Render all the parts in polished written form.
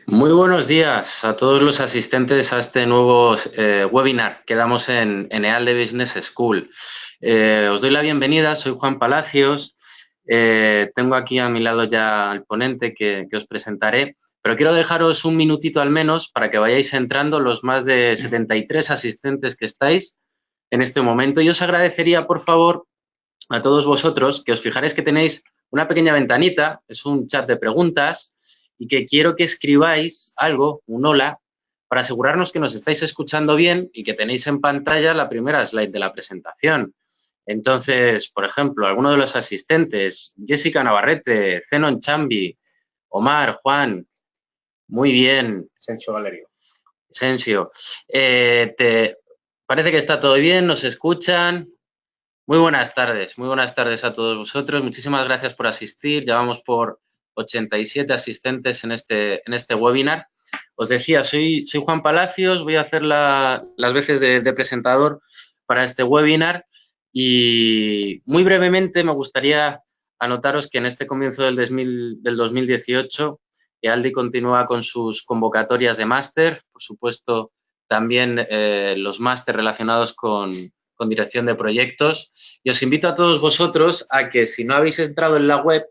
Muy buenos días a todos los asistentes a este nuevo webinar que damos en EALDE Business School. Os doy la bienvenida, soy Juan Palacios. Tengo aquí a mi lado ya al ponente que os presentaré, pero quiero dejaros un minutito al menos para que vayáis entrando los más de 73 asistentes que estáis en este momento. Y os agradecería, por favor, a todos vosotros que os fijaréis que tenéis una pequeña ventanita, es un chat de preguntas, y que quiero que escribáis algo, un hola, para asegurarnos que nos estáis escuchando bien y que tenéis en pantalla la primera slide de la presentación. Entonces, por ejemplo, alguno de los asistentes, Jessica Navarrete, Zenon Chambi, Omar, Juan, muy bien. Sensio Valerio. Sensio, parece que está todo bien, nos escuchan. Muy buenas tardes a todos vosotros. Muchísimas gracias por asistir. Ya vamos por 87 asistentes en este webinar. Os decía, soy Juan Palacios, voy a hacer las veces de presentador para este webinar y muy brevemente me gustaría anotaros que en este comienzo del 2018 EALDE continúa con sus convocatorias de máster, por supuesto también los máster relacionados con dirección de proyectos, y os invito a todos vosotros a que si no habéis entrado en la web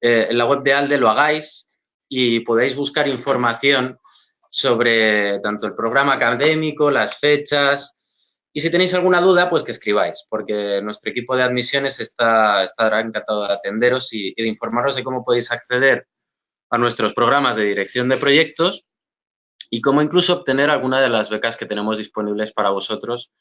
de ALDE lo hagáis y podáis buscar información sobre tanto el programa académico, las fechas, y si tenéis alguna duda, pues que escribáis, porque nuestro equipo de admisiones estará encantado de atenderos y de informaros de cómo podéis acceder a nuestros programas de dirección de proyectos y cómo incluso obtener alguna de las becas que tenemos disponibles para vosotros,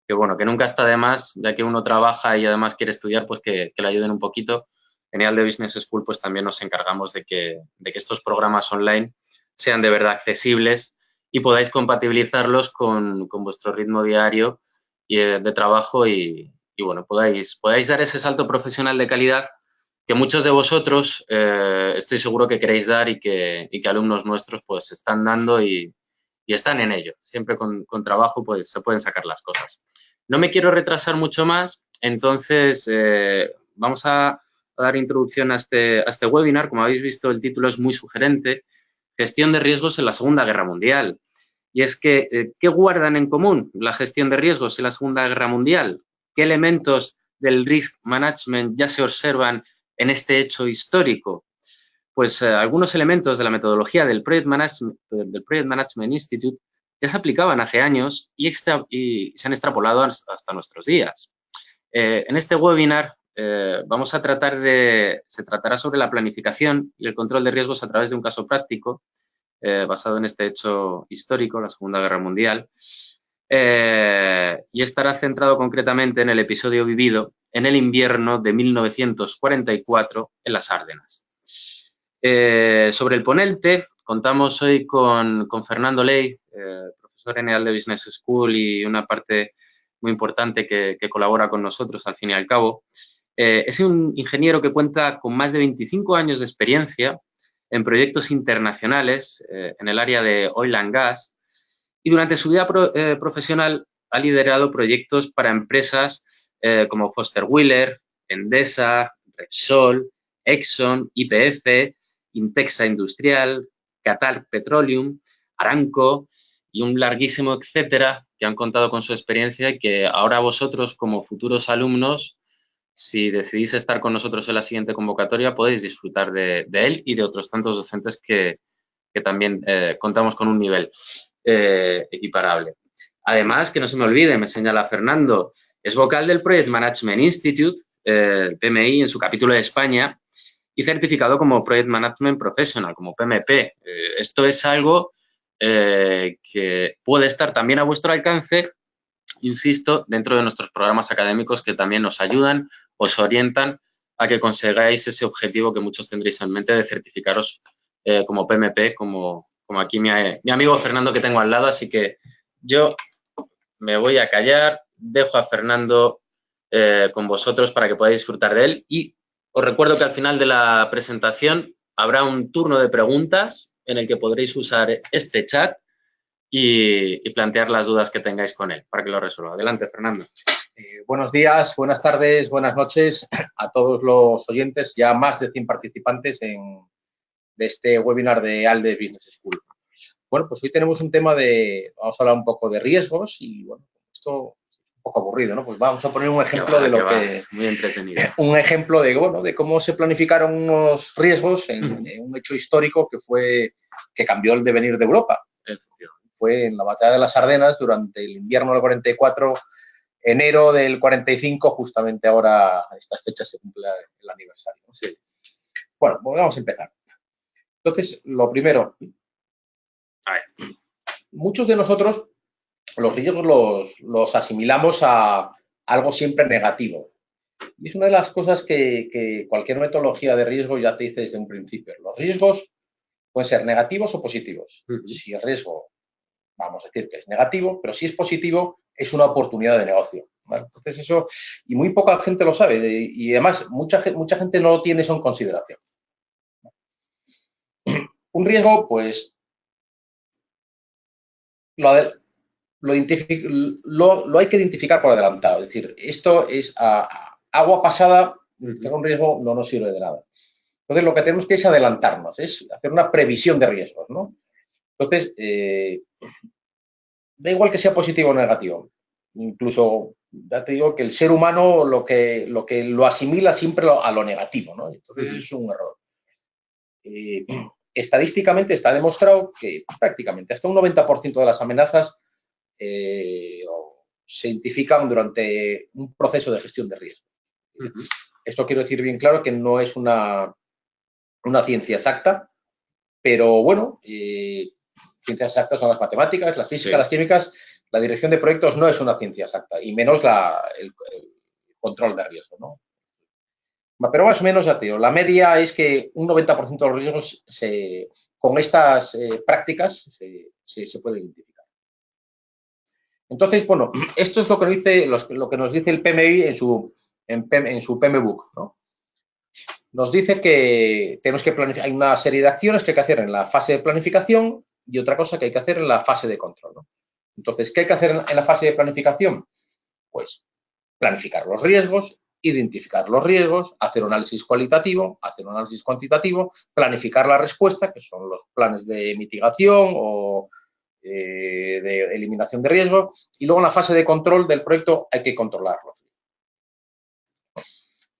que bueno, que nunca está de más, ya que uno trabaja y además quiere estudiar, pues que le ayuden un poquito. En EALDE Business School, pues también nos encargamos de que estos programas online sean de verdad accesibles y podáis compatibilizarlos con vuestro ritmo diario de trabajo y bueno, podáis dar ese salto profesional de calidad que muchos de vosotros estoy seguro que queréis dar y que alumnos nuestros pues están dando y están en ello. Siempre con trabajo pues se pueden sacar las cosas. No me quiero retrasar mucho más, entonces vamos a dar introducción a este webinar. Como habéis visto, el título es muy sugerente, Gestión de riesgos en la Segunda Guerra Mundial. Y es que, ¿qué guardan en común la gestión de riesgos en la Segunda Guerra Mundial? ¿Qué elementos del risk management ya se observan en este hecho histórico? Pues algunos elementos de la metodología del Project Management Institute ya se aplicaban hace años y se han extrapolado hasta nuestros días. En este webinar vamos a se tratará sobre la planificación y el control de riesgos a través de un caso práctico basado en este hecho histórico, la Segunda Guerra Mundial, y estará centrado concretamente en el episodio vivido en el invierno de 1944 en las Ardenas. Sobre el ponente, contamos hoy con Fernando Ley, profesor en EALDE Business School y una parte muy importante que colabora con nosotros al fin y al cabo. Es un ingeniero que cuenta con más de 25 años de experiencia en proyectos internacionales en el área de oil and gas y durante su vida profesional ha liderado proyectos para empresas como Foster Wheeler, Endesa, Repsol, Exxon, YPF, Intexa Industrial, Qatar Petroleum, Aramco y un larguísimo etcétera que han contado con su experiencia y que ahora vosotros como futuros alumnos, si decidís estar con nosotros en la siguiente convocatoria, podéis disfrutar de él y de otros tantos docentes que también contamos con un nivel equiparable. Además, que no se me olvide, me señala Fernando, es vocal del Project Management Institute, el PMI, en su capítulo de España, y certificado como Project Management Professional, como PMP. Esto es algo que puede estar también a vuestro alcance, insisto, dentro de nuestros programas académicos que también nos ayudan, os orientan a que consigáis ese objetivo que muchos tendréis en mente de certificaros como PMP, como aquí mi amigo Fernando que tengo al lado. Así que yo me voy a callar, dejo a Fernando con vosotros para que podáis disfrutar de él y os recuerdo que al final de la presentación habrá un turno de preguntas en el que podréis usar este chat y plantear las dudas que tengáis con él para que lo resuelva. Adelante, Fernando. Buenos días, buenas tardes, buenas noches a todos los oyentes, ya más de 100 participantes de este webinar de ALDE Business School. Bueno, pues hoy tenemos un tema vamos a hablar un poco de riesgos y, bueno, esto es un poco aburrido, ¿no? Pues vamos a poner un ejemplo de lo que... Muy entretenido. Un ejemplo de, bueno, de cómo se planificaron unos riesgos en un hecho histórico que cambió el devenir de Europa. Fue en la batalla de las Ardenas durante el invierno del 44, enero del 45, justamente ahora a estas fechas se cumple el aniversario. Sí. Bueno, pues vamos a empezar. Entonces, lo primero, muchos de nosotros los riesgos los asimilamos a algo siempre negativo. Y es una de las cosas que cualquier metodología de riesgo ya te dice desde un principio. Los riesgos pueden ser negativos o positivos. Si el riesgo, vamos a decir que es negativo, pero si es positivo, es una oportunidad de negocio, ¿vale? Entonces eso, y muy poca gente lo sabe, y además mucha gente no tiene eso en consideración. Un riesgo, pues, lo hay que identificar por adelantado. Es decir, esto es agua pasada, un riesgo no nos sirve de nada. Entonces, lo que tenemos que es adelantarnos, es hacer una previsión de riesgos, ¿no? Entonces, da igual que sea positivo o negativo. Incluso, ya te digo que el ser humano lo asimila siempre a lo negativo, ¿no? Entonces, es un error. Estadísticamente está demostrado que prácticamente hasta un 90% de las amenazas se identifican durante un proceso de gestión de riesgo. Esto quiero decir bien claro que no es una ciencia exacta, pero bueno, ciencias exactas son las matemáticas, la física, las químicas. La dirección de proyectos no es una ciencia exacta, y menos el control de riesgo, ¿no? Pero más o menos, ya te digo, la media es que un 90% de los riesgos con estas prácticas se puede identificar. Entonces, bueno, esto es lo que nos dice el PMI en su PMBOK, ¿no? Nos dice que tenemos que planificar, hay una serie de acciones que hay que hacer en la fase de planificación y otra cosa que hay que hacer en la fase de control, ¿no? Entonces, ¿qué hay que hacer en la fase de planificación? Pues planificar los riesgos, identificar los riesgos, hacer un análisis cualitativo, hacer un análisis cuantitativo, planificar la respuesta, que son los planes de mitigación o de eliminación de riesgo, y luego en la fase de control del proyecto hay que controlarlos.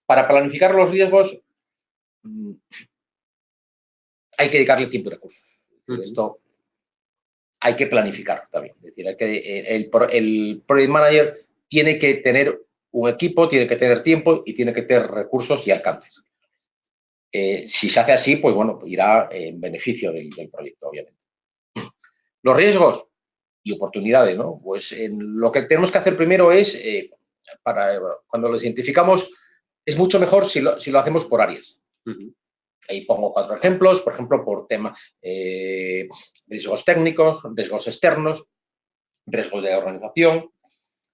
Para planificar los riesgos hay que dedicarle tiempo y recursos. Esto hay que planificar también. Es decir, el project manager tiene que tener un equipo, tiene que tener tiempo y tiene que tener recursos y alcances. Si se hace así, pues bueno, irá en beneficio del proyecto, obviamente. Los riesgos y oportunidades, ¿no? Pues lo que tenemos que hacer primero es, cuando los identificamos, es mucho mejor si lo hacemos por áreas. Ahí pongo 4 ejemplos, por ejemplo, por tema riesgos técnicos, riesgos externos, riesgos de organización,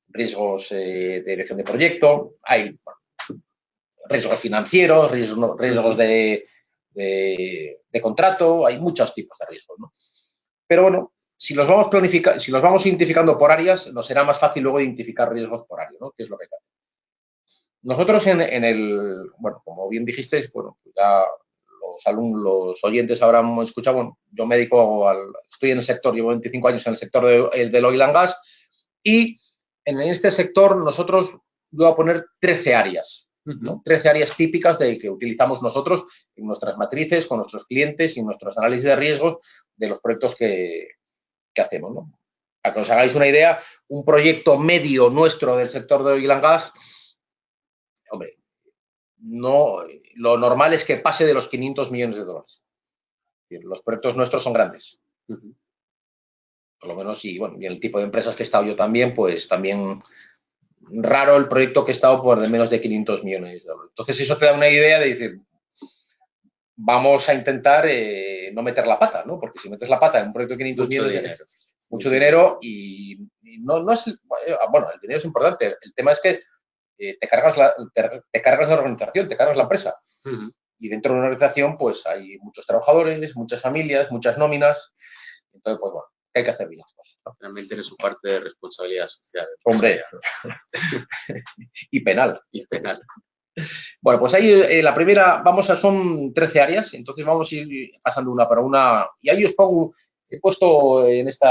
riesgos de dirección de proyecto, hay riesgos financieros, riesgos de contrato, hay muchos tipos de riesgos, ¿no? Pero bueno, si los vamos identificando por áreas, nos será más fácil luego identificar riesgos por área, ¿no? Que es lo que hay que hacer. Nosotros bueno, como bien dijisteis, bueno, ya los oyentes habrán escuchado, bueno, yo me dedico estoy en el sector, llevo 25 años en el sector del oil and gas, y en este sector nosotros voy a poner 13 áreas, ¿no? 13 áreas típicas que utilizamos nosotros en nuestras matrices, con nuestros clientes y en nuestros análisis de riesgos de los proyectos que hacemos, ¿no? Para que os hagáis una idea, un proyecto medio nuestro del sector de oil and gas, hombre, no, lo normal es que pase de los 500 millones de dólares. Los proyectos nuestros son grandes. Por lo menos, y bueno, y el tipo de empresas que he estado yo también, pues también raro el proyecto que he estado por de menos de 500 millones de dólares. Entonces, eso te da una idea de decir, vamos a intentar no meter la pata, ¿no? Porque si metes la pata en un proyecto de 500 millones de dinero, mucho dinero y no es, bueno, el dinero es importante. El tema es que te cargas la organización, te cargas la empresa. Y dentro de una organización, pues hay muchos trabajadores, muchas familias, muchas nóminas. Entonces, pues bueno, hay que hacer bien las cosas, ¿no? También tiene su parte de responsabilidad social. Hombre, y penal. Y penal. Bueno, pues ahí la primera, son 13 áreas, entonces vamos a ir pasando una por una. Y ahí os pongo, he puesto en este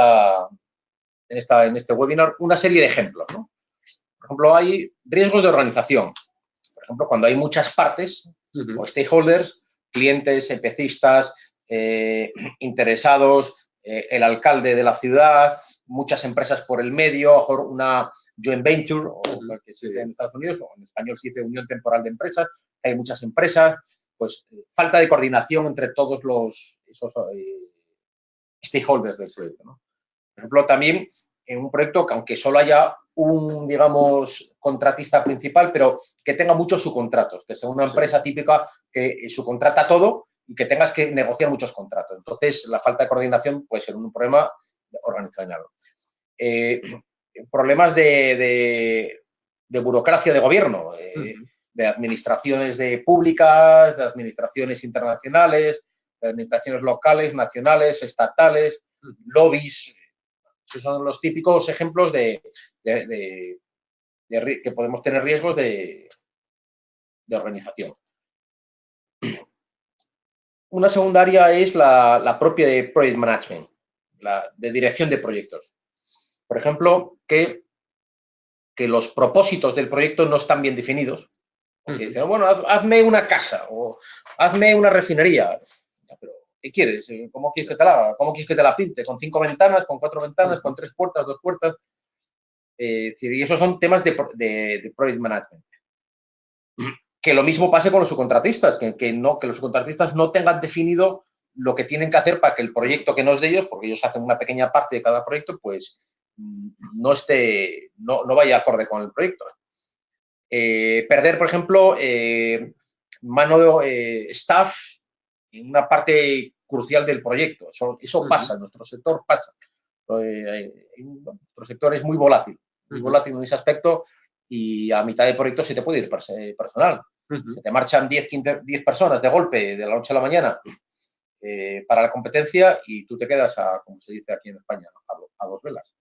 webinar una serie de ejemplos, ¿no? Por ejemplo, hay riesgos de organización. Por ejemplo, cuando hay muchas partes o stakeholders, clientes, EPCistas, interesados, el alcalde de la ciudad, muchas empresas por el medio, a lo mejor una joint venture, o lo que se dice en Estados Unidos, o en español se dice unión temporal de empresas, hay muchas empresas, pues falta de coordinación entre todos esos stakeholders del proyecto, ¿no? Por ejemplo, también en un proyecto que aunque solo haya un, digamos, contratista principal, pero que tenga muchos subcontratos, que sea una empresa típica que subcontrata todo y que tengas que negociar muchos contratos. Entonces, la falta de coordinación puede ser un problema organizacional. Problemas de burocracia de gobierno, de administraciones públicas, de administraciones internacionales, de administraciones locales, nacionales, estatales, lobbies. Esos son los típicos ejemplos que podemos tener riesgos de organización. Una segunda área es la propia de Project Management, de dirección de proyectos. Por ejemplo, que los propósitos del proyecto no están bien definidos. Porque dicen, bueno, hazme una casa o hazme una refinería. Pero, ¿qué quieres? ¿Cómo quieres que te la haga? ¿Cómo quieres que te la pinte? ¿Con 5 ventanas? ¿Con 4 ventanas? ¿Con 3 puertas? ¿2 puertas? Y esos son temas de Project Management. Que lo mismo pase con los subcontratistas, que los subcontratistas no tengan definido lo que tienen que hacer para que el proyecto que no es de ellos, porque ellos hacen una pequeña parte de cada proyecto, pues no vaya acorde con el proyecto. Perder, por ejemplo, mano de staff en una parte crucial del proyecto. Eso pasa, en nuestro sector pasa. Nuestro sector es muy volátil en ese aspecto y a mitad de proyecto se te puede ir personal. Se te marchan 10 personas de golpe de la noche a la mañana para la competencia y tú te quedas, como se dice aquí en España, a dos velas.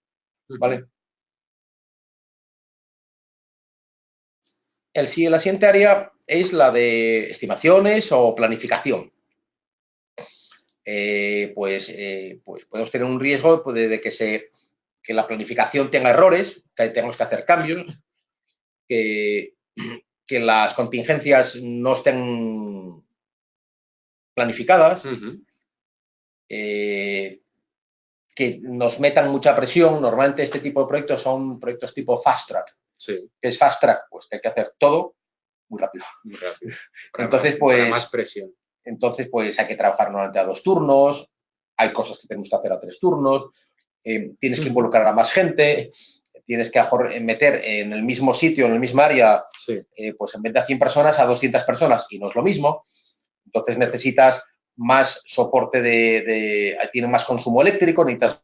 ¿Vale? La siguiente área es la de estimaciones o planificación. Pues podemos tener un riesgo de que la planificación tenga errores, que tengamos que hacer cambios, que las contingencias no estén planificadas, que nos metan mucha presión. Normalmente este tipo de proyectos son proyectos tipo fast track. Sí. ¿Qué es fast track? Pues que hay que hacer todo muy rápido. Muy rápido. Entonces, pues, para más presión. Entonces, pues hay que trabajar normalmente a 2 turnos, hay cosas que tenemos que hacer a 3 turnos, tienes que involucrar a más gente, tienes que meter en el mismo sitio, en el mismo área, pues en vez de a 100 personas, a 200 personas, y no es lo mismo. Entonces necesitas más soporte tiene más consumo eléctrico, necesitas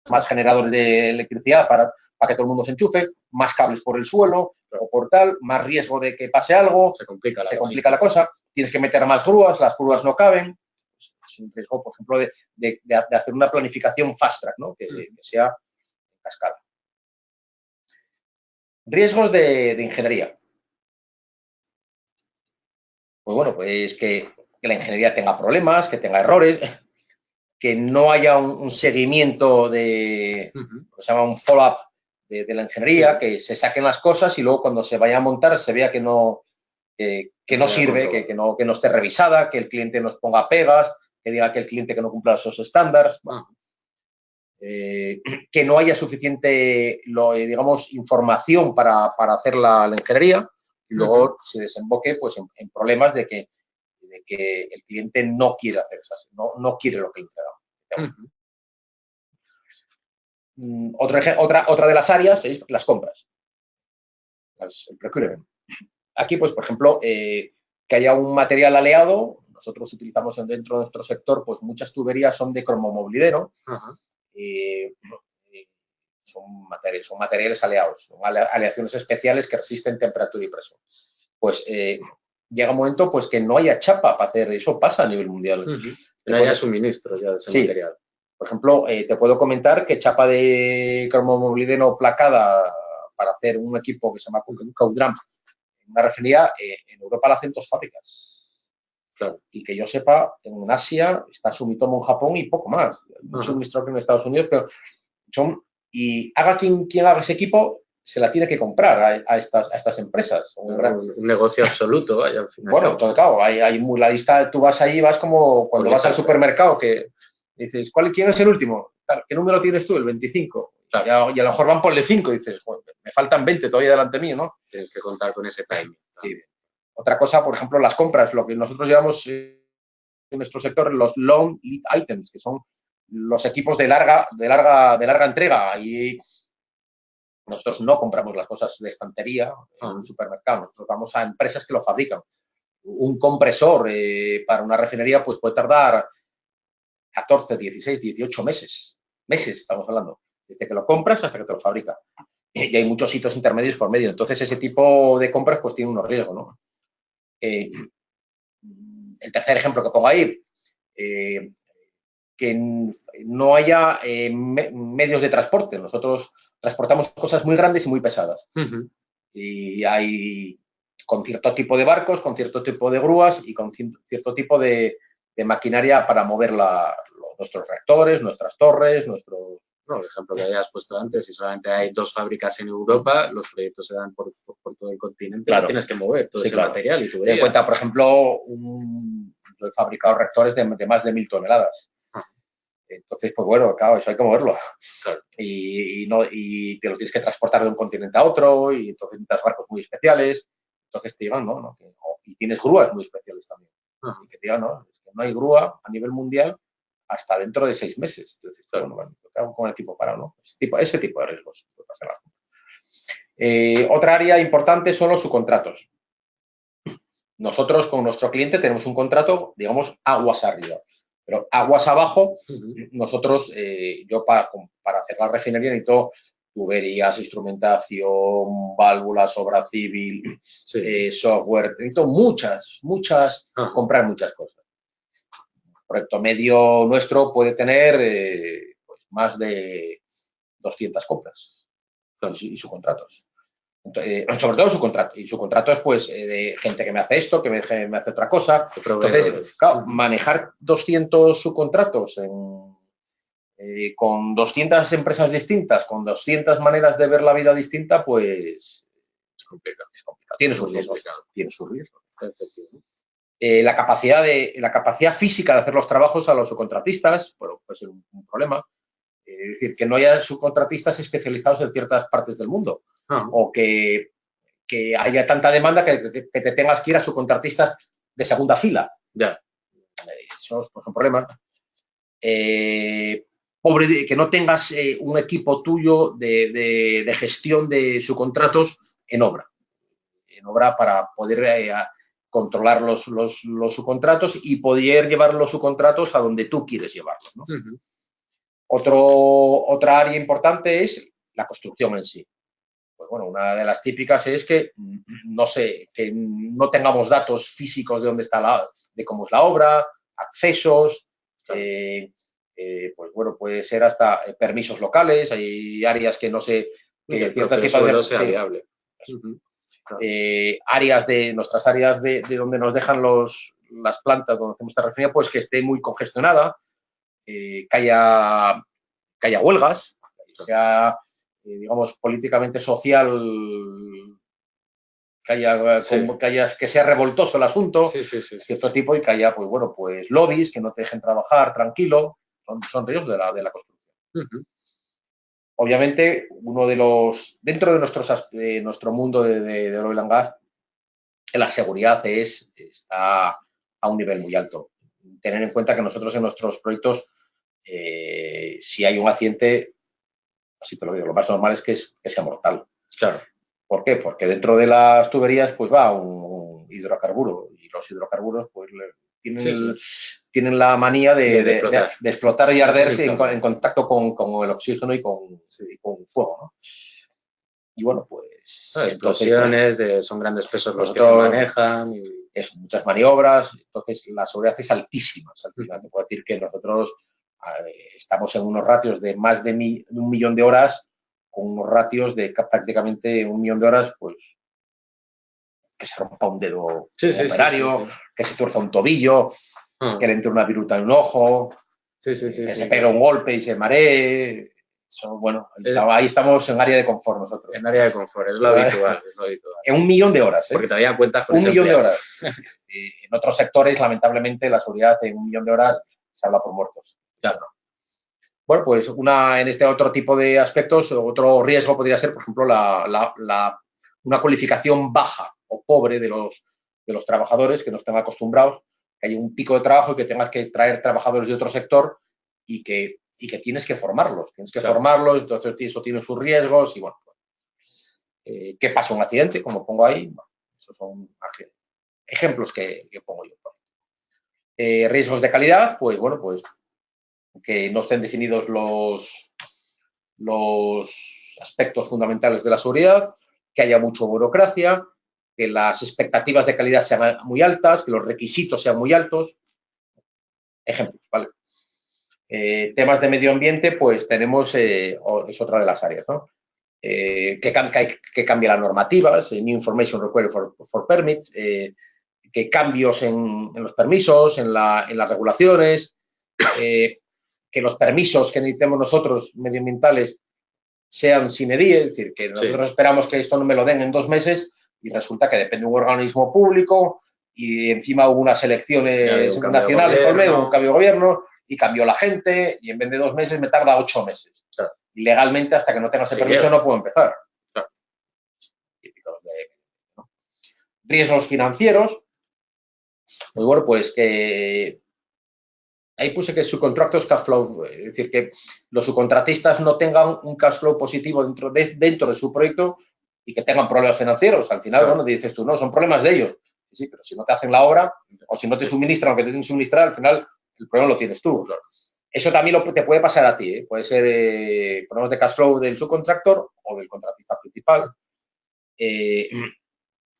más generadores de electricidad para que todo el mundo se enchufe, más cables por el suelo o por tal, más riesgo de que pase algo, se complica la cosa, tienes que meter más grúas, las grúas no caben. Es un riesgo, por ejemplo, de hacer una planificación fast track, ¿no? que sea en cascada. Riesgos de ingeniería. Pues bueno, pues que la ingeniería tenga problemas, que tenga errores, que no haya un seguimiento se llama un follow-up de la ingeniería, que se saquen las cosas y luego cuando se vaya a montar se vea que no sirve, que no esté revisada, que el cliente nos ponga pegas, que diga que el cliente que no cumpla esos estándares, que no haya suficiente, digamos, información para hacer la ingeniería y luego se desemboque pues, en problemas de que el cliente no quiere hacer esas, no quiere lo que le entregamos. Otra de las áreas es las compras, el procurement. Aquí, pues, por ejemplo, que haya un material aleado. Nosotros utilizamos dentro de nuestro sector, pues, muchas tuberías son de cromomoblidero. Son materiales aleados, son aleaciones especiales que resisten temperatura y presión. Pues llega un momento pues que no haya chapa para hacer eso, pasa a nivel mundial. Que no haya suministro ya de ese material. Por ejemplo, te puedo comentar que chapa de cromomoblideno placada para hacer un equipo que se llama Cowdramp una refinería, en Europa la hacen 2 fábricas. Claro. Y que yo sepa, en Asia está Sumitomo en Japón y poco más. Hay un suministrador en Estados Unidos, pero y haga quien haga ese equipo, se la tiene que comprar a estas empresas. Un negocio absoluto, vaya, al final. Bueno, todo, claro, hay la lista, tú vas ahí, vas como cuando vas al supermercado, que dices, ¿quién es el último? Claro, ¿qué número tienes tú? El 25. Claro. Y a lo mejor van por el 5 y dices, bueno, me faltan 20 todavía delante mío, ¿no? Tienes que contar con ese timing. Sí. Otra cosa, por ejemplo, las compras, lo que nosotros llamamos en nuestro sector los long lead items, que son los equipos de larga entrega. Y nosotros no compramos las cosas de estantería en un supermercado, nosotros vamos a empresas que lo fabrican. Un compresor para una refinería pues puede tardar 14, 16, 18 meses. Meses estamos hablando. Desde que lo compras hasta que te lo fabrica. Y hay muchos hitos intermedios por medio. Entonces, ese tipo de compras pues tiene unos riesgos, ¿no? El tercer ejemplo que pongo ahí, que no haya medios de transporte. Nosotros transportamos cosas muy grandes y muy pesadas. Y hay con cierto tipo de barcos, con cierto tipo de grúas y con cierto tipo de maquinaria para mover nuestros reactores, nuestras torres, nuestros... No, el ejemplo que habías puesto antes, si solamente hay 2 fábricas en Europa, los proyectos se dan por todo el continente, claro. Tienes que mover todo ese material y tuberías. Ten en cuenta, por ejemplo, yo he fabricado reactores de más de 1000 toneladas. Entonces, pues bueno, claro, eso hay que moverlo. Claro. Y te lo tienes que transportar de un continente a otro, y entonces necesitas barcos muy especiales. Entonces te digan, ¿no? Y tienes grúas muy especiales también. Y que te digan, no, es que no hay grúa a nivel mundial hasta dentro de 6 meses. Entonces, bueno, claro, con el equipo parado, ¿no? Ese tipo de riesgos puede pasar. Otra área importante son los subcontratos. Nosotros con nuestro cliente tenemos un contrato, digamos, aguas arriba. Pero aguas abajo, nosotros, yo para hacer la refinería necesito tuberías, instrumentación, válvulas, obra civil, software, necesito comprar muchas cosas. El proyecto medio nuestro puede tener pues más de 200 compras y subcontratos. Sobre todo subcontratos pues de gente que me hace esto, que me hace otra cosa. Entonces, claro, manejar 200 subcontratos con 200 empresas distintas, con 200 maneras de ver la vida distinta, pues es complicado. Tiene sus riesgos. La capacidad física de hacer los trabajos a los subcontratistas, bueno, puede ser un problema. Es decir, que no haya subcontratistas especializados en ciertas partes del mundo. O que haya tanta demanda que te tengas que ir a subcontratistas de segunda fila. Ya. Eso es un problema. Que no tengas un equipo tuyo de gestión de subcontratos en obra. En obra para poder controlar los subcontratos y poder llevar los subcontratos a donde tú quieres llevarlos, ¿no? Otra área importante es la construcción en sí. Pues bueno, una de las típicas es que no tengamos datos físicos de dónde está de cómo es la obra, accesos, pues bueno, puede ser hasta permisos locales, hay áreas que no sé, que cierto tipo de sea viable. Nuestras áreas de donde nos dejan las plantas donde hacemos esta refinería, pues que esté muy congestionada, que haya huelgas, que sea, digamos, políticamente social, que sea revoltoso el asunto, cierto tipo, y que haya, pues bueno, pues lobbies que no te dejen trabajar tranquilo, son riesgos de la construcción. Obviamente, dentro de nuestro mundo de oil and gas, la seguridad está a un nivel muy alto. Tener en cuenta que nosotros en nuestros proyectos, si hay un accidente, así te lo digo, lo más normal es que sea mortal. Claro. ¿Por qué? Porque dentro de las tuberías pues va un hidrocarburo y los hidrocarburos pues tienen la manía de explotar y arderse en contacto con el oxígeno y con fuego, ¿no? Y bueno, pues... explosiones, son grandes pesos los que se manejan. Muchas maniobras, entonces la seguridad es altísima. Te puedo decir que nosotros estamos en unos ratios de más de 1 millón de horas, con unos ratios de prácticamente 1 millón de horas, pues que se rompa un dedo Sí, operario, que se tuerza un tobillo, que le entre una viruta en un ojo, que se pegue un golpe y se maree. Eso, bueno, ahí estamos en área de confort nosotros. En área de confort, es lo habitual. En 1 millón de horas. Porque todavía cuentas con 1 millón de horas. En otros sectores, lamentablemente, la seguridad en 1 millón de horas se habla por muertos. Claro. Bueno, pues en este otro tipo de aspectos, otro riesgo podría ser, por ejemplo, una cualificación baja o pobre de los trabajadores que no estén acostumbrados, que haya un pico de trabajo y que tengas que traer trabajadores de otro sector y que tienes que formarlos. Formarlos, entonces eso tiene sus riesgos y bueno. ¿Qué pasa? Un accidente, como pongo ahí. Bueno, esos son ejemplos que pongo yo. Riesgos de calidad, pues bueno, pues que no estén definidos los aspectos fundamentales de la seguridad, que haya mucha burocracia, que las expectativas de calidad sean muy altas, que los requisitos sean muy altos. Ejemplos, ¿vale? Temas de medio ambiente, pues tenemos, es otra de las áreas, ¿no? Que cambie la normativa, New Information Required for Permits, que cambios en los permisos, en las regulaciones, que los permisos que necesitemos nosotros medioambientales sean sine die, es decir, que nosotros esperamos que esto no me lo den en 2 meses y resulta que depende de un organismo público y encima hubo unas elecciones nacionales por medio, un cambio de gobierno y cambió la gente y en vez de 2 meses me tarda 8 meses. Claro. Y legalmente, hasta que no tenga ese permiso, no puedo empezar. Claro. ¿No? Riesgos financieros. Pues bueno, pues que ahí puse que subcontractos cash flow, es decir, que los subcontratistas no tengan un cash flow positivo dentro de su proyecto y que tengan problemas financieros. Al final, bueno, dices tú, no, son problemas de ellos. Sí, pero si no te hacen la obra o si no te suministran lo que te tienen que suministrar, al final el problema lo tienes tú. Claro. Eso también te puede pasar a ti, ¿eh? Puede ser problemas de cash flow del subcontractor o del contratista principal.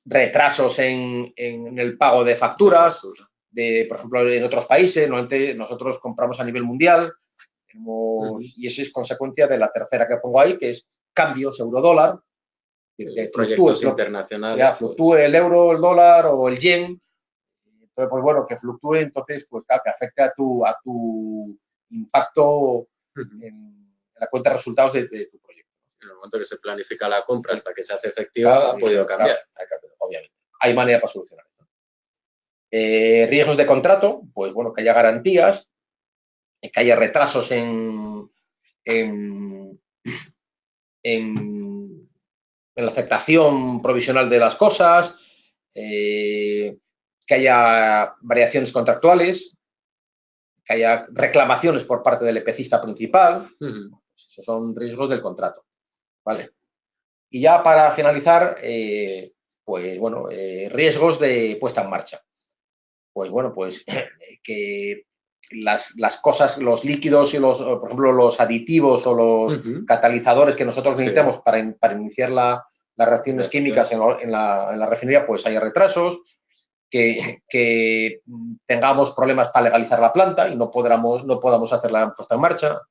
Retrasos en el pago de facturas. Por ejemplo, en otros países, normalmente nosotros compramos a nivel mundial y eso es consecuencia de la tercera que pongo ahí, que es cambios euro-dólar, que fluctúe el euro, el dólar o el yen. Entonces, pues bueno, que fluctúe, entonces, pues claro, que afecte a tu impacto en la cuenta de resultados de tu proyecto. En el momento que se planifica la compra hasta que se hace efectiva, ha podido cambiar. Obviamente. Hay manera para solucionarlo. Riesgos de contrato, pues bueno, que haya garantías, que haya retrasos en la aceptación provisional de las cosas, que haya variaciones contractuales, que haya reclamaciones por parte del EPCista principal. Esos son riesgos del contrato. ¿Vale? Y ya para finalizar, pues bueno, riesgos de puesta en marcha. Pues bueno, pues que las cosas, los líquidos y por ejemplo, los aditivos o los catalizadores que nosotros necesitamos para iniciar las reacciones químicas en la refinería, pues haya retrasos, que tengamos problemas para legalizar la planta y no podamos hacer la puesta en marcha,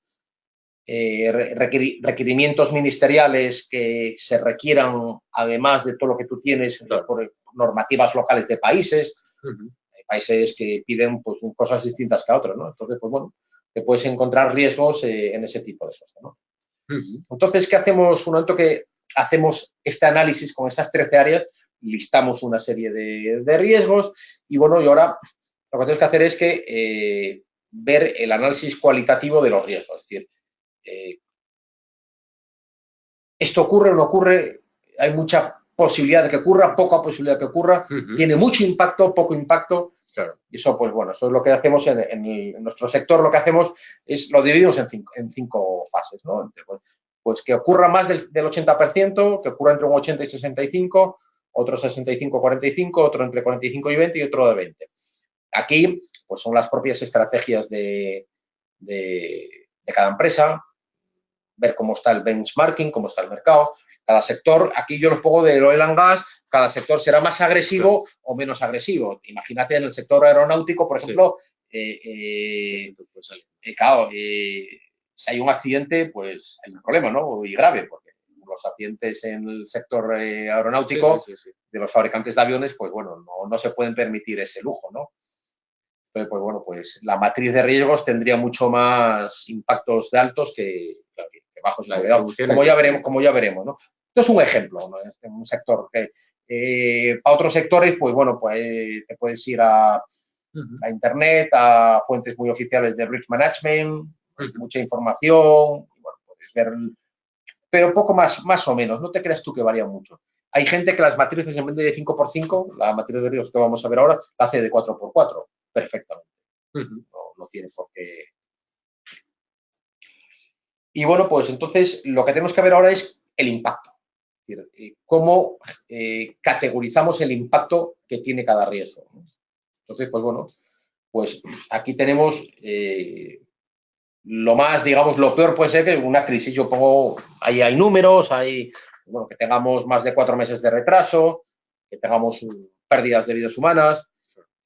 requerimientos ministeriales que se requieran, además de todo lo que tú tienes, por normativas locales de países. Hay países que piden pues, cosas distintas que a otros, ¿no? Entonces, pues bueno, te puedes encontrar riesgos en ese tipo de cosas, ¿no? Entonces, ¿qué hacemos? Un momento que hacemos este análisis con estas 13 áreas, listamos una serie de riesgos y bueno, y ahora lo que tenemos que hacer es que ver el análisis cualitativo de los riesgos. Es decir, ¿esto ocurre o no ocurre? Hay mucha posibilidad de que ocurra, poca posibilidad de que ocurra, tiene mucho impacto, poco impacto. Claro. Y eso, pues bueno, eso es lo que hacemos en nuestro sector, lo que hacemos es, lo dividimos en 5 fases, ¿no? Pues que ocurra más del 80%, que ocurra entre un 80 y 65, otro 65-45, otro entre 45 y 20 y otro de 20. Aquí, pues son las propias estrategias de cada empresa, ver cómo está el benchmarking, cómo está el mercado. Cada sector, aquí yo los pongo de oil and gas, cada sector será más agresivo o menos agresivo. Imagínate en el sector aeronáutico, por ejemplo, claro, si hay un accidente, pues hay un problema, ¿no? Y grave, porque los accidentes en el sector aeronáutico, de los fabricantes de aviones, pues bueno, no se pueden permitir ese lujo, ¿no? Entonces, pues bueno, pues la matriz de riesgos tendría mucho más impactos de altos que bajos. Como ya veremos, ¿no? Esto es un ejemplo, ¿no? Es un sector que para otros sectores, pues bueno, pues te puedes ir a internet, a fuentes muy oficiales de risk management, mucha información, y bueno, puedes ver, pero poco más o menos, no te creas tú que varía mucho. Hay gente que las matrices, en vez de 5x5, la matriz de riesgos que vamos a ver ahora, la hace de 4x4, perfectamente. No tiene por qué. Y bueno, pues entonces lo que tenemos que ver ahora es el impacto. Es decir, cómo categorizamos el impacto que tiene cada riesgo, ¿no? Entonces, pues bueno, pues aquí tenemos lo más, digamos, lo peor puede ser que una crisis, yo pongo, ahí hay números, bueno, que tengamos más de 4 meses de retraso, que tengamos pérdidas de vidas humanas,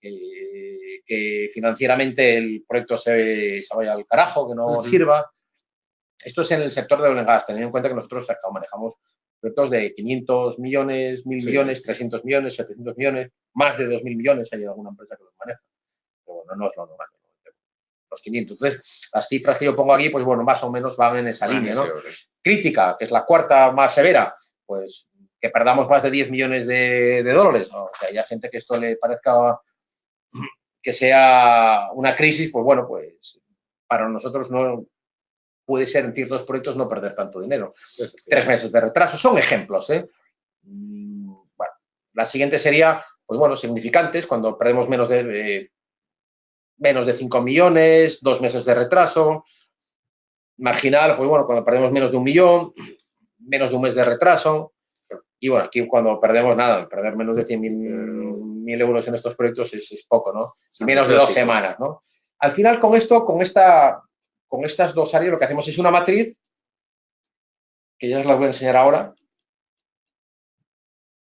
que financieramente el proyecto se vaya al carajo, que no sirva. Esto es en el sector de oil and gas, teniendo en cuenta que nosotros manejamos proyectos de 500 millones, 1.000 millones, 300 millones, 700 millones, más de 2.000 millones, hay alguna empresa que los maneja. Pero bueno, no es lo normal, los 500. Entonces, las cifras que yo pongo aquí, pues bueno, más o menos van en esa línea, ¿no? Crítica, que es la cuarta más severa, pues que perdamos más de 10 millones de dólares, ¿no? Que haya gente que esto le parezca que sea una crisis, pues bueno, pues para nosotros no puede ser en ciertos proyectos no perder tanto dinero. 3 meses de retraso, son ejemplos, ¿eh? Bueno, la siguiente sería, pues bueno, significantes, cuando perdemos menos de 5 millones, 2 meses de retraso. Marginal, pues bueno, cuando perdemos menos de 1 millón, menos de un mes de retraso. Y bueno, aquí cuando perdemos nada, perder menos de 100.000 euros en estos proyectos es poco, ¿no? Menos de 2 semanas, ¿no? Al final, con estas dos áreas, lo que hacemos es una matriz, que ya os la voy a enseñar ahora.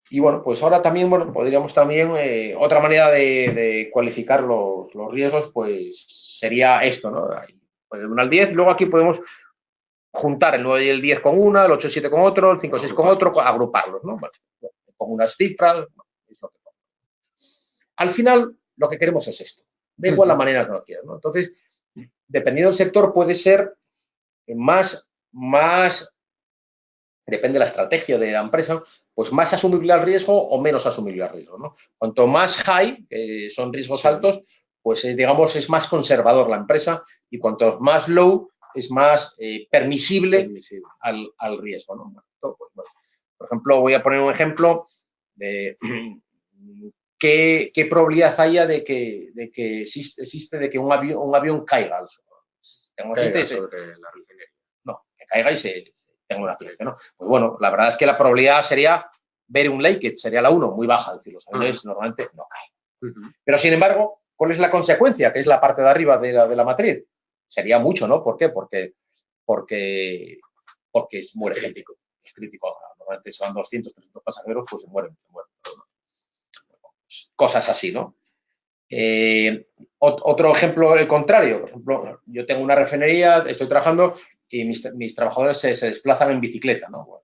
Y bueno, pues ahora también, bueno, podríamos también, otra manera de cualificar los riesgos, pues sería esto, ¿no? Pues del 1 al 10, luego aquí podemos juntar el 9 y el 10 con una, el 8 y 7 con otro, el 5 y 6 con otro, agruparlos, ¿no? Bueno, con unas cifras, es lo que pongo. Al final, lo que queremos es esto. Da igual la manera que lo quieras, ¿no? Entonces, dependiendo del sector, puede ser más, depende de la estrategia de la empresa, pues más asumible al riesgo o menos asumible al riesgo, ¿no? Cuanto más high, son riesgos altos, pues digamos es más conservador la empresa, y cuanto más low es más permisible al riesgo, ¿no? Pues, bueno, por ejemplo, voy a poner un ejemplo de qué probabilidad haya de que existe de que un avión caiga al suelo. Sobre la refinería. No, que caiga y se tenga un accidente, ¿no? Pues bueno, la verdad es que la probabilidad sería ver un leakage, sería la 1, muy baja, es decir, los aviones normalmente no caen. Pero, sin embargo, ¿cuál es la consecuencia? Que es la parte de arriba de la matriz. Sería mucho, ¿no? ¿Por qué? Porque muere gente. Es crítico. Normalmente se van 200, 300 pasajeros, pues se mueren. Cosas así, ¿no? Otro ejemplo, el contrario. Por ejemplo, yo tengo una refinería, estoy trabajando y mis trabajadores se desplazan en bicicleta, ¿no? Bueno,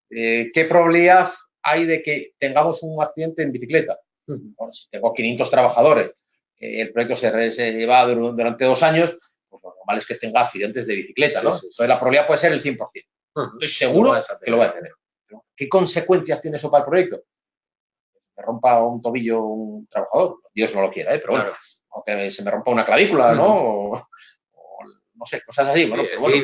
¿qué probabilidad hay de que tengamos un accidente en bicicleta? Bueno, si tengo 500 trabajadores, el proyecto se lleva durante 2 años, pues lo normal es que tenga accidentes de bicicleta, ¿no? Entonces la probabilidad puede ser el 100%. Estoy seguro que lo voy a tener. ¿Qué consecuencias tiene eso para el proyecto? Me rompa un tobillo un trabajador, Dios no lo quiera, pero bueno, aunque se me rompa una clavícula, ¿no? O no sé, cosas así, bueno, pero bueno,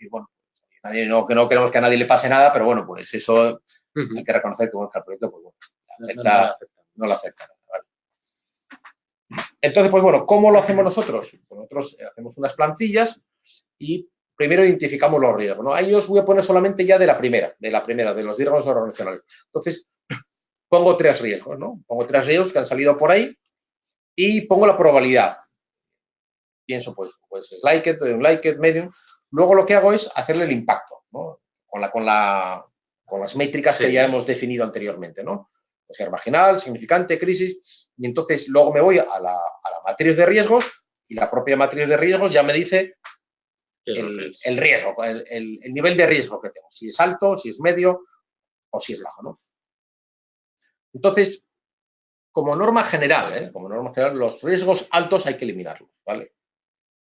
bueno, que no queremos que a nadie le pase nada, pero bueno, pues eso hay que reconocer que, bueno, que el proyecto, pues bueno, no lo afecta. ¿Vale? Entonces, pues bueno, ¿cómo lo hacemos nosotros? Pues nosotros hacemos unas plantillas y primero identificamos los riesgos, ¿no? Ahí os voy a poner solamente ya de la primera, de los riesgos organizacionales. Entonces, pongo 3 riesgos, ¿no? Pongo 3 riesgos que han salido por ahí y pongo la probabilidad. Pienso, pues like it, medium. Luego lo que hago es hacerle el impacto, ¿no? Con las métricas que ya hemos definido anteriormente, ¿no? Puede ser marginal, significante, crisis. Y entonces luego me voy a la matriz de riesgos y la propia matriz de riesgos ya me dice el riesgo, el nivel de riesgo que tengo, si es alto, si es medio o si es bajo, ¿no? Entonces, como norma general, los riesgos altos hay que eliminarlos, ¿vale?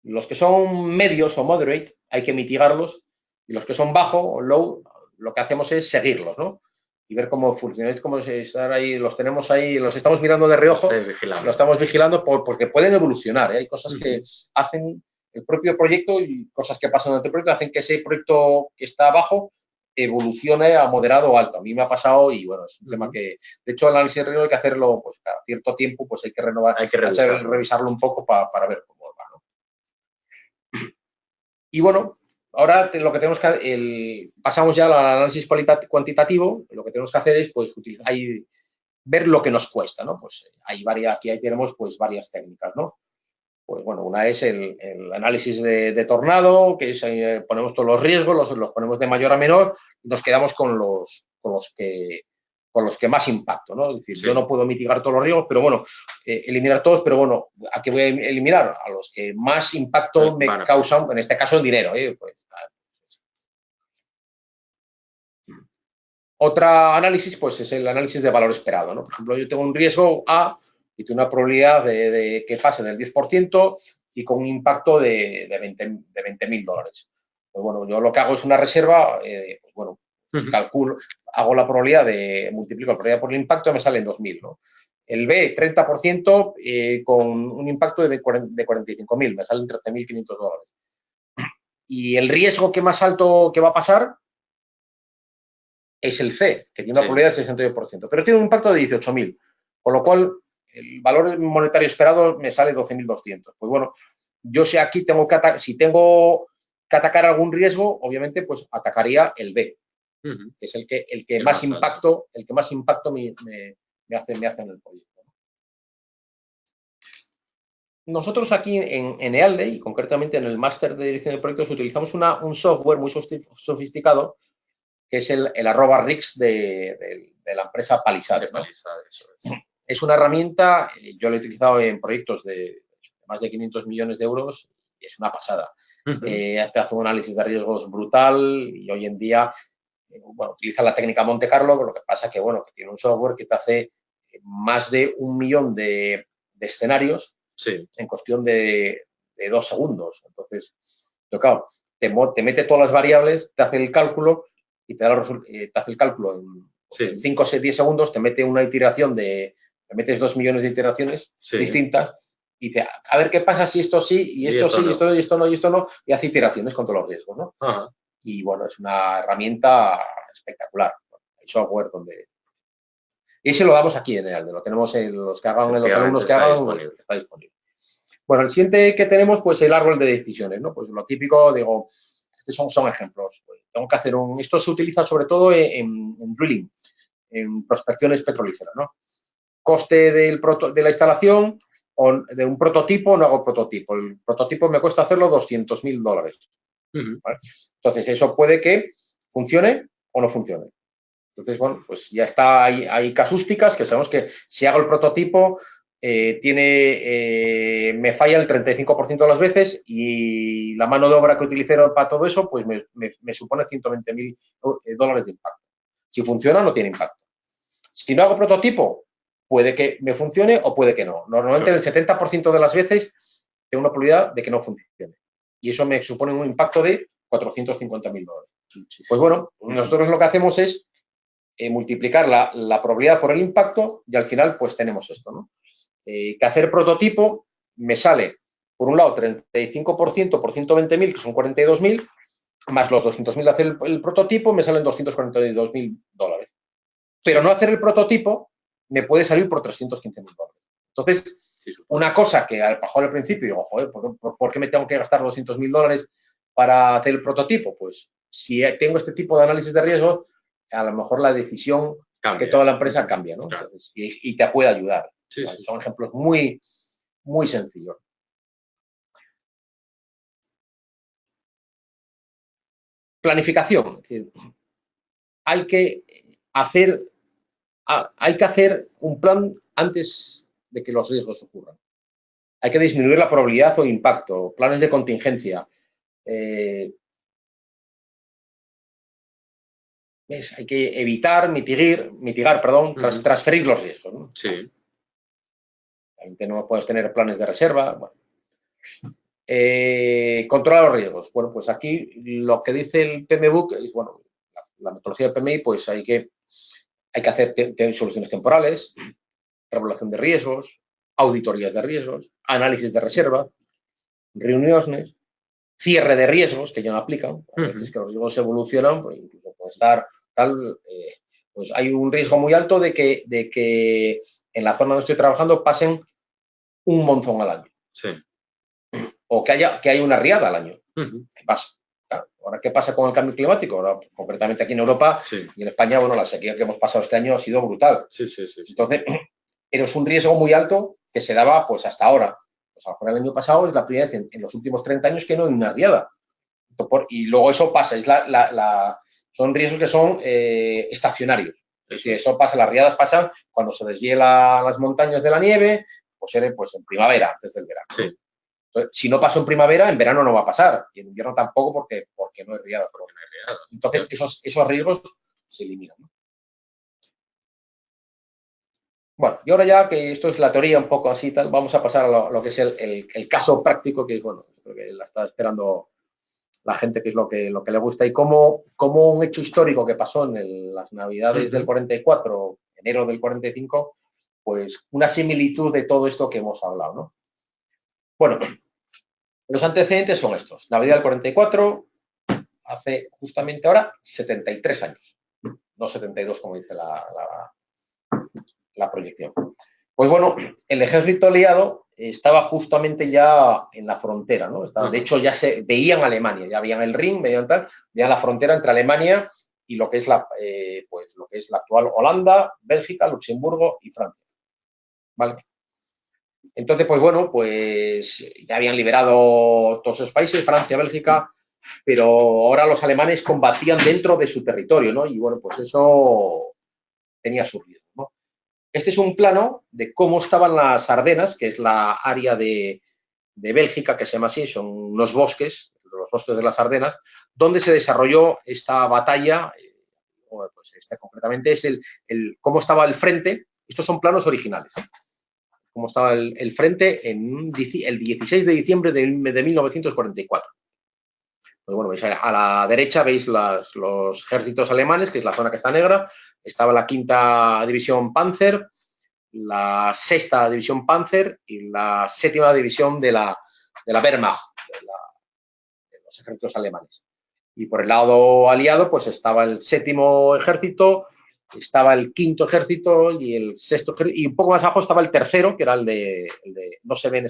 Los que son medios o moderate hay que mitigarlos y los que son bajo o low, lo que hacemos es seguirlos, ¿no? Y ver cómo funcionan. Es como si estar ahí, los tenemos ahí, los estamos mirando de reojo, lo estamos vigilando porque pueden evolucionar, ¿eh? Hay cosas que hacen el propio proyecto y cosas que pasan en el proyecto hacen que ese proyecto que está abajo evolucione a moderado o alto. A mí me ha pasado y, bueno, es un tema que, de hecho, el análisis de riesgo hay que hacerlo, pues, cada cierto tiempo, pues hay que renovar, hay que revisarlo un poco para ver cómo va, ¿no? Y bueno, ahora lo que tenemos que pasamos ya al análisis cuantitativo. Lo que tenemos que hacer es, pues, ver lo que nos cuesta, ¿no? Pues aquí tenemos, pues, varias técnicas, ¿no? Pues, bueno, una es el análisis de tornado, que es, ponemos todos los riesgos, los ponemos de mayor a menor y nos quedamos con los que más impacto, ¿no? Es decir, yo no puedo mitigar todos los riesgos, pero bueno, eliminar todos, pero bueno, ¿a qué voy a eliminar? A los que más impacto me causan, en este caso, en dinero, pues. Otro análisis, pues, es el análisis de valor esperado, ¿no? Por ejemplo, yo tengo un riesgo A y tengo una probabilidad de que pase del 10% y con un impacto de $20.000. Pues, bueno, yo lo que hago es una reserva, pues, bueno, calculo, hago la probabilidad multiplico la probabilidad por el impacto y me salen 2.000, ¿no? El B, 30% con un impacto de 45.000, me salen $13.500. Y el riesgo que más alto que va a pasar es el C, que tiene una probabilidad del 68%, pero tiene un impacto de 18.000, con lo cual el valor monetario esperado me sale 12.200. Pues bueno, yo sé aquí si tengo que atacar algún riesgo, obviamente, pues atacaría el B, que es el que más impacto me hace en el proyecto. Nosotros aquí en EALDE, y concretamente en el máster de dirección de proyectos, utilizamos un software muy sofisticado, que es el @RIX de la empresa Palisade, ¿no? Es una herramienta, yo la he utilizado en proyectos de más de 500 millones de euros y es una pasada. Te hace un análisis de riesgos brutal y hoy en día, bueno, utiliza la técnica Monte Carlo, lo que pasa que, bueno, que tiene un software que te hace más de 1 millón de escenarios en cuestión de 2 segundos. Entonces, claro, te mete todas las variables, te hace el cálculo y te hace el cálculo en 5 o 10 segundos, te mete una iteración te metes 2 millones de iteraciones distintas y dice, a ver qué pasa si esto sí, y esto sí, y esto no, y esto no, y esto no, y hace iteraciones con todos los riesgos, ¿no? Y bueno, es una herramienta espectacular. El software donde... Y se lo damos aquí en EALDE, lo tenemos en los que hagan, en los alumnos que hagan, está disponible. Bueno, el siguiente que tenemos, pues el árbol de decisiones, ¿no? Pues lo típico, digo, estos son ejemplos. Pues, tengo que hacer esto se utiliza sobre todo en drilling, en prospecciones petrolíferas, ¿no? Coste de la instalación o de un prototipo, no hago prototipo. El prototipo me cuesta hacerlo $200.000. ¿Vale? Entonces, eso puede que funcione o no funcione. Entonces, bueno, pues ya está, hay casústicas que sabemos que si hago el prototipo me falla el 35% de las veces y la mano de obra que utilicé para todo eso, pues me supone $120.000 de impacto. Si funciona, no tiene impacto. Si no hago prototipo, puede que me funcione o puede que no. Normalmente el 70% de las veces tengo una probabilidad de que no funcione. Y eso me supone un impacto de $450.000. Pues bueno, nosotros lo que hacemos es multiplicar la probabilidad por el impacto y al final pues tenemos esto, ¿no? Que hacer prototipo me sale, por un lado, 35% por 120.000, que son 42.000, más los 200.000 de hacer el prototipo, me salen $242.000. Pero no hacer el prototipo me puede salir por $315.000. Entonces, una cosa que a lo mejor al principio digo, joder, ¿por qué me tengo que gastar $200.000 para hacer el prototipo? Pues si tengo este tipo de análisis de riesgo, a lo mejor la decisión que toda la empresa cambia, ¿no? Claro. Entonces, y te puede ayudar. Son ejemplos muy, muy sencillos. Planificación. Es decir, hay que hacer un plan antes de que los riesgos ocurran. Hay que disminuir la probabilidad o impacto, planes de contingencia. ¿ves? Hay que evitar, transferir los riesgos, ¿no? Sí. No puedes tener planes de reserva. Bueno. Controlar los riesgos. Bueno, pues aquí lo que dice el PMBOK es, bueno, la metodología del PMI, pues hay que hacer soluciones temporales, regulación de riesgos, auditorías de riesgos, análisis de reserva, reuniones, cierre de riesgos que ya no aplican. A veces que los riesgos evolucionan, pues incluso puede estar tal, pues hay un riesgo muy alto de que en la zona donde estoy trabajando pasen un monzón al año. Sí. O que haya una riada al año. ¿Qué pasa? Claro, ahora, ¿qué pasa con el cambio climático? Ahora, concretamente aquí en Europa y en España, bueno, la sequía que hemos pasado este año ha sido brutal. Sí. Entonces, pero es un riesgo muy alto que se daba pues hasta ahora. Pues a lo mejor el año pasado es la primera vez en los últimos 30 años que no hay una riada. Y luego eso pasa, son riesgos que son estacionarios. Es decir, eso pasa, las riadas pasan cuando se deshiela las montañas de la nieve, pues en primavera, antes del verano. Sí. Entonces, si no pasó en primavera, en verano no va a pasar. Y en invierno tampoco porque no hay riada. Entonces, esos riesgos se eliminan, ¿no? Bueno, y ahora ya que esto es la teoría un poco así, tal, vamos a pasar a lo que es el caso práctico, que bueno, creo que la está esperando la gente, que es lo que le gusta, y como un hecho histórico que pasó en las Navidades del 44, enero del 45, pues una similitud de todo esto que hemos hablado, ¿no? Bueno, los antecedentes son estos. Navidad del 44, hace justamente ahora 73 años, no 72 como dice la proyección. Pues bueno, el ejército aliado estaba justamente ya en la frontera, ¿no? De hecho, ya se veían Alemania, ya veían el Rin, veían la frontera entre Alemania y lo que es la actual Holanda, Bélgica, Luxemburgo y Francia. ¿Vale? Entonces, pues bueno, pues ya habían liberado todos esos países, Francia, Bélgica, pero ahora los alemanes combatían dentro de su territorio, ¿no? Y bueno, pues eso tenía su riesgo, ¿no? Este es un plano de cómo estaban las Ardenas, que es la área de Bélgica, que se llama así, son unos bosques, los bosques de las Ardenas, donde se desarrolló esta batalla, pues concretamente es cómo estaba el frente. Estos son planos originales. Cómo estaba el frente el 16 de diciembre de 1944. Pues bueno, veis a la derecha veis los ejércitos alemanes, que es la zona que está negra. Estaba la 5ª División Panzer, la 6ª División Panzer y la 7ª División de la Wehrmacht, de los ejércitos alemanes. Y por el lado aliado, pues estaba el 7º Ejército, estaba el 5º Ejército y el 6º Ejército, y un poco más abajo estaba el 3º, que era el de no se ve en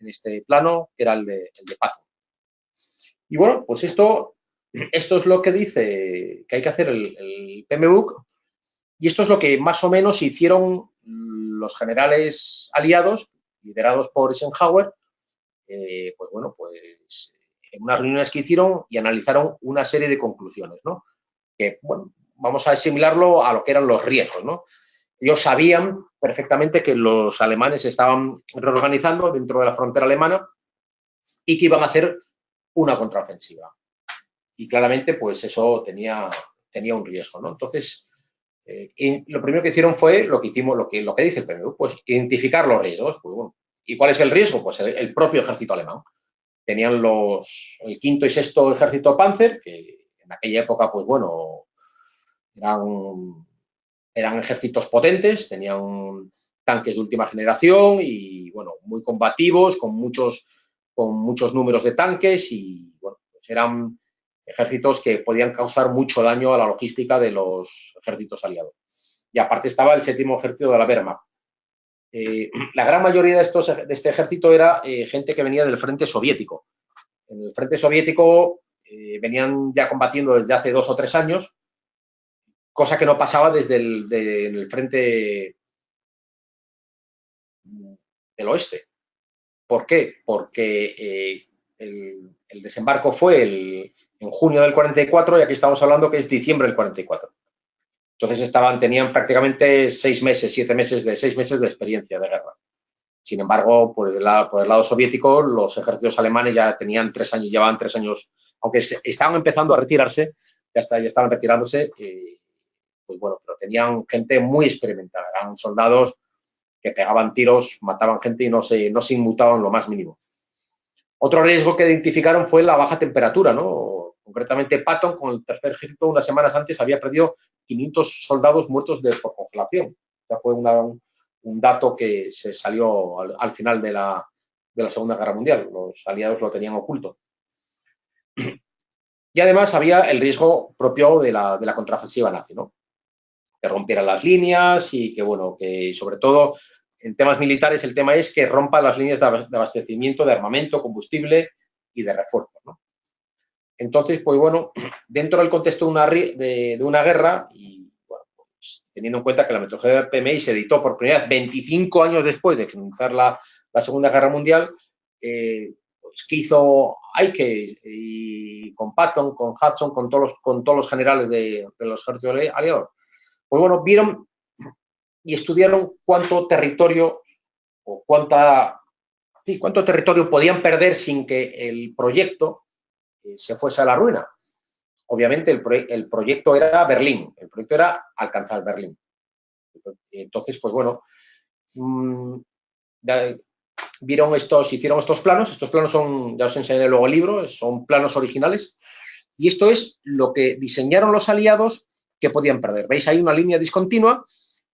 este plano, que era el de Patton. Y bueno, pues esto es lo que dice que hay que hacer el PMBOK, y esto es lo que más o menos hicieron los generales aliados, liderados por Eisenhower, pues bueno, pues en unas reuniones que hicieron y analizaron una serie de conclusiones, ¿no? Que, bueno, vamos a asimilarlo a lo que eran los riesgos, ¿no? Ellos sabían perfectamente que los alemanes se estaban reorganizando dentro de la frontera alemana y que iban a hacer una contraofensiva. Y claramente, pues eso tenía un riesgo, ¿no? Entonces, lo primero que hicieron fue lo que dice el PMU, pues identificar los riesgos. Pues, bueno, ¿y cuál es el riesgo? Pues el propio ejército alemán. Tenían el 5º y 6º Ejército Panzer, que en aquella época, pues bueno, eran ejércitos potentes, tenían tanques de última generación y, bueno, muy combativos, con muchos números de tanques y, bueno, pues eran ejércitos que podían causar mucho daño a la logística de los ejércitos aliados. Y aparte estaba el 7º Ejército de la Wehrmacht. La gran mayoría de este ejército era gente que venía del frente soviético. En el frente soviético venían ya combatiendo desde hace 2 o 3 años, cosa que no pasaba desde el frente del oeste. ¿Por qué? Porque el desembarco fue en junio del 44 y aquí estamos hablando que es diciembre del 44. Entonces tenían prácticamente 6 meses, 7 meses de experiencia de guerra. Sin embargo, por el lado soviético, los ejércitos alemanes ya tenían 3 años, llevaban 3 años, aunque estaban empezando a retirarse, ya estaban retirándose, pues bueno, pero tenían gente muy experimentada, eran soldados que pegaban tiros, mataban gente y no se inmutaban lo más mínimo. Otro riesgo que identificaron fue la baja temperatura, ¿no? Concretamente, Patton, con el tercer ejército, unas semanas antes había perdido 500 soldados muertos por congelación. O sea, fue un dato que se salió al final de la Segunda Guerra Mundial. Los aliados lo tenían oculto. Y además había el riesgo propio de la contraofensiva nazi, ¿no? Que rompieran las líneas y que, bueno, que sobre todo en temas militares el tema es que rompan las líneas de abastecimiento de armamento, combustible y de refuerzos, ¿no? Entonces, pues bueno, dentro del contexto de una guerra, y bueno, pues, teniendo en cuenta que la metodología del PMI se editó por primera vez 25 años después de finalizar la Segunda Guerra Mundial, pues, ¿qué hizo Ike y con Patton, con Hudson, con todos los generales de los ejércitos aliados? Pues bueno, vieron y estudiaron cuánto territorio o cuánto territorio podían perder sin que el proyecto se fuese a la ruina. Obviamente el proyecto era Berlín, el proyecto era alcanzar Berlín. Entonces, pues bueno, hicieron estos planos son, ya os enseñaré luego el libro, son planos originales, y esto es lo que diseñaron los aliados que podían perder. ¿Veis? Hay una línea discontinua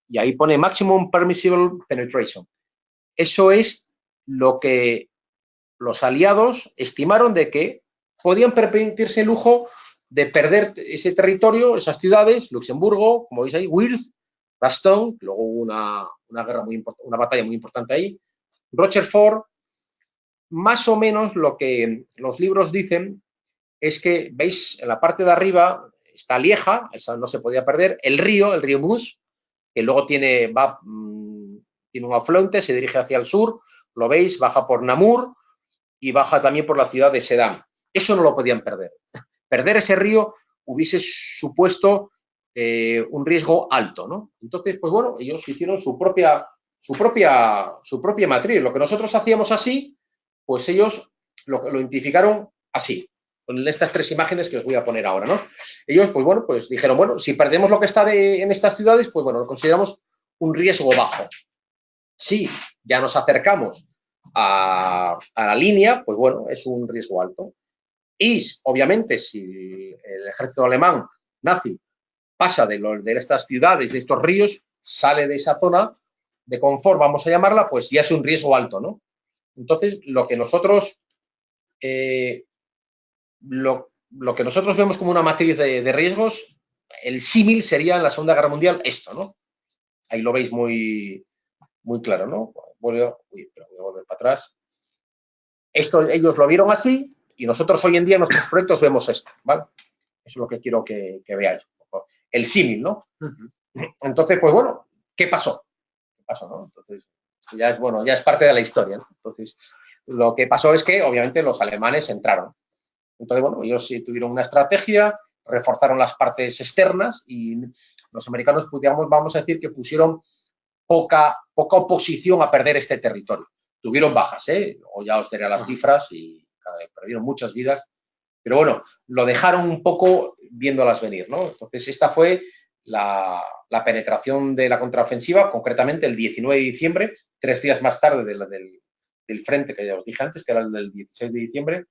y ahí pone Maximum Permissible Penetration. Eso es lo que los aliados estimaron de que podían permitirse el lujo de perder ese territorio, esas ciudades, Luxemburgo, como veis ahí, Wirth, Bastogne, luego hubo una batalla muy importante ahí, Rochefort. Más o menos lo que los libros dicen es que, veis, en la parte de arriba está Lieja, esa no se podía perder, el río Mus, que luego tiene un afluente, se dirige hacia el sur, lo veis, baja por Namur y baja también por la ciudad de Sedan. Eso no lo podían perder. Perder ese río hubiese supuesto un riesgo alto, ¿no? Entonces, pues bueno, ellos hicieron su propia matriz. Lo que nosotros hacíamos así, pues ellos lo identificaron así, con estas 3 imágenes que os voy a poner ahora, ¿no? Ellos, pues bueno, pues dijeron, bueno, si perdemos lo que está en estas ciudades, pues bueno, lo consideramos un riesgo bajo. Si ya nos acercamos a la línea, pues bueno, es un riesgo alto. Y, obviamente, si el ejército alemán nazi pasa de estas ciudades, de estos ríos, sale de esa zona de confort, vamos a llamarla, pues ya es un riesgo alto, ¿no? Entonces, lo que nosotros vemos como una matriz de riesgos, el símil sería en la Segunda Guerra Mundial esto, ¿no? Ahí lo veis muy claro, ¿no? Voy a volver para atrás. Esto ellos lo vieron así y nosotros hoy en día en nuestros proyectos vemos esto, ¿vale? Eso es lo que quiero que veáis. El símil, ¿no? Entonces, pues bueno, ¿qué pasó? ¿No? Entonces, ya es parte de la historia, ¿no? Entonces, lo que pasó es que, obviamente, los alemanes entraron. Entonces, bueno, ellos sí tuvieron una estrategia, reforzaron las partes externas y los americanos, vamos a decir que pusieron poca oposición a perder este territorio. Tuvieron bajas, o ya os diré las cifras y perdieron muchas vidas, pero bueno, lo dejaron un poco viéndolas venir, ¿no? Entonces, esta fue la penetración de la contraofensiva, concretamente el 19 de diciembre, 3 días más tarde del frente que ya os dije antes, que era el del 16 de diciembre.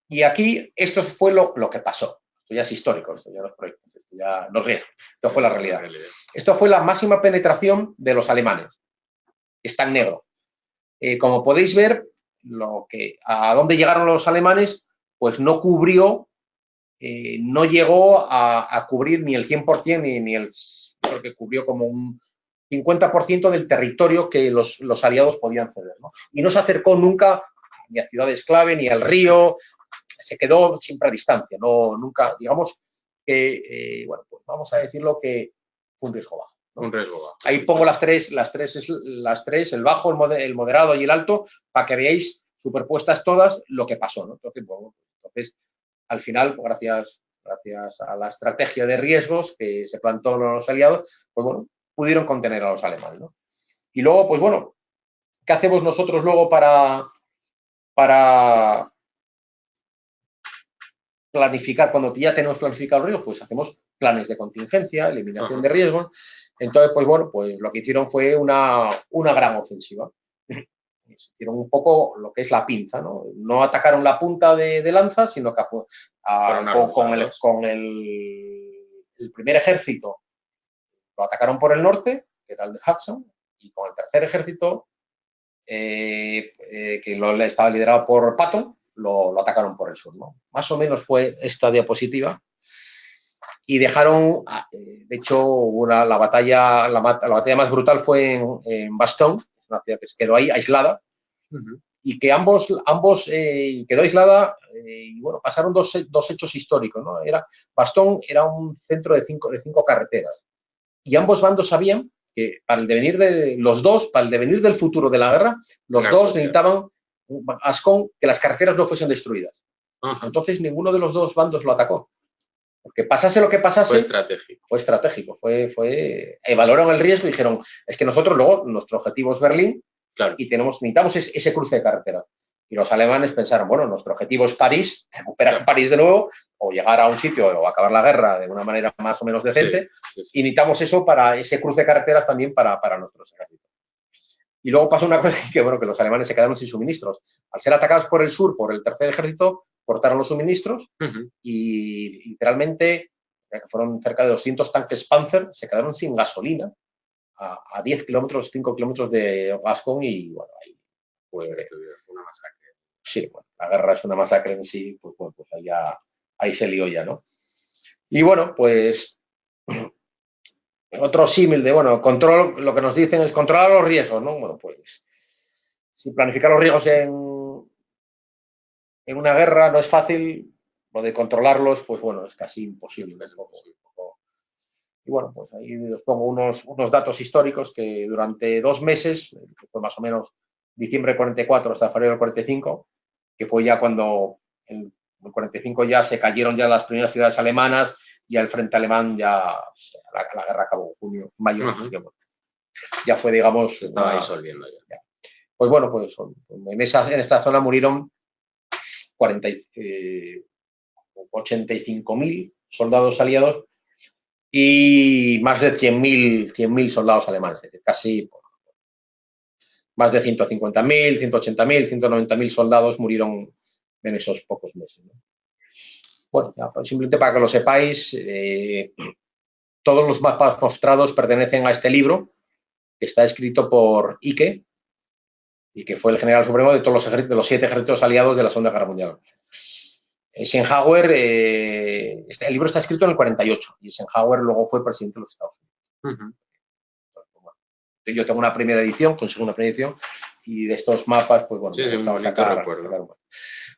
Y aquí esto fue lo que pasó. Esto ya es histórico, esto ya no es proyectos, esto ya no es riesgo, esto fue la realidad. Esto fue la máxima penetración de los alemanes. Está en negro. Como podéis ver, a dónde llegaron los alemanes, pues no cubrió, no llegó a cubrir ni el 100% creo que cubrió como un 50% del territorio que los aliados podían ceder, ¿no? Y no se acercó nunca ni a ciudades clave, ni al río, se quedó siempre a distancia, nunca, digamos que, bueno, pues vamos a decirlo que fue un riesgo bajo, ¿no? Un riesgo bajo. Ahí pongo las tres, el bajo, el moderado y el alto, para que veáis superpuestas todas lo que pasó, ¿no? Entonces, al final, gracias a la estrategia de riesgos que se plantó los aliados, pues bueno, pudieron contener a los alemanes, ¿no? Y luego, pues bueno, ¿Qué hacemos nosotros luego para planificar? Cuando ya tenemos planificado el riesgo, pues hacemos planes de contingencia, eliminación de riesgos. Entonces, pues bueno, pues lo que hicieron fue una gran ofensiva. Hicieron un poco lo que es la pinza, ¿no? No atacaron la punta de lanza, sino que con el primer ejército lo atacaron por el norte, que era el de Hudson, y con el tercer ejército, que estaba liderado por Patton, lo atacaron por el sur, ¿no? Más o menos fue esta diapositiva. Y dejaron, de hecho, la batalla más brutal fue en Bastogne, una ciudad que se quedó ahí aislada, y que ambos quedó aislada, y bueno, pasaron dos hechos históricos, ¿no? Bastogne era un centro de cinco carreteras, y ambos bandos sabían que para el devenir del futuro de la guerra, los dos necesitaban que las carreteras no fuesen destruidas. Entonces ninguno de los dos bandos lo atacó. Porque pasase lo que pasase, fue estratégico. Valoraron el riesgo y dijeron, es que nosotros luego, nuestro objetivo es Berlín, claro, y necesitamos ese cruce de carretera. Y los alemanes pensaron, bueno, nuestro objetivo es París, recuperar París de nuevo, o llegar a un sitio o acabar la guerra de una manera más o menos decente, y necesitamos eso para ese cruce de carreteras también para nuestros ejércitos. Y luego pasó una cosa que los alemanes se quedaron sin suministros. Al ser atacados por el sur, por el tercer ejército, cortaron los suministros y literalmente fueron cerca de 200 tanques Panzer, se quedaron sin gasolina a 10 kilómetros, 5 kilómetros de Gascón, y bueno, ahí fue una masacre. Sí, bueno, la guerra es una masacre en sí, pues ahí se lió ya, ¿no? Y bueno, pues otro símil de, bueno, control, lo que nos dicen es controlar los riesgos, ¿no? Bueno, pues si planificar los riesgos en una guerra no es fácil, lo de controlarlos, pues bueno, es casi imposible. Y bueno, pues ahí os pongo unos datos históricos que durante 2 meses, que fue más o menos diciembre del 44 hasta febrero del 45, que fue ya cuando en el 45 ya se cayeron ya las primeras ciudades alemanas, y al frente alemán ya la guerra acabó en junio, mayo, ya fue, digamos, se estaba disolviendo ya. Pues bueno, pues en esta zona murieron 85.000 soldados aliados y más de 100.000 soldados alemanes, es decir, casi más de 150.000, 180.000, 190.000 soldados murieron en esos pocos meses, ¿no? Bueno, ya, pues simplemente para que lo sepáis, todos los mapas mostrados pertenecen a este libro, que está escrito por Icke, y que fue el general supremo de todos los 7 ejércitos aliados de la Segunda Guerra Mundial. Eisenhower, el libro está escrito en el 48, y Eisenhower luego fue presidente de los Estados Unidos. Yo tengo una primera edición, consigo una primera edición, y de estos mapas, pues bueno, un sacar. Bueno,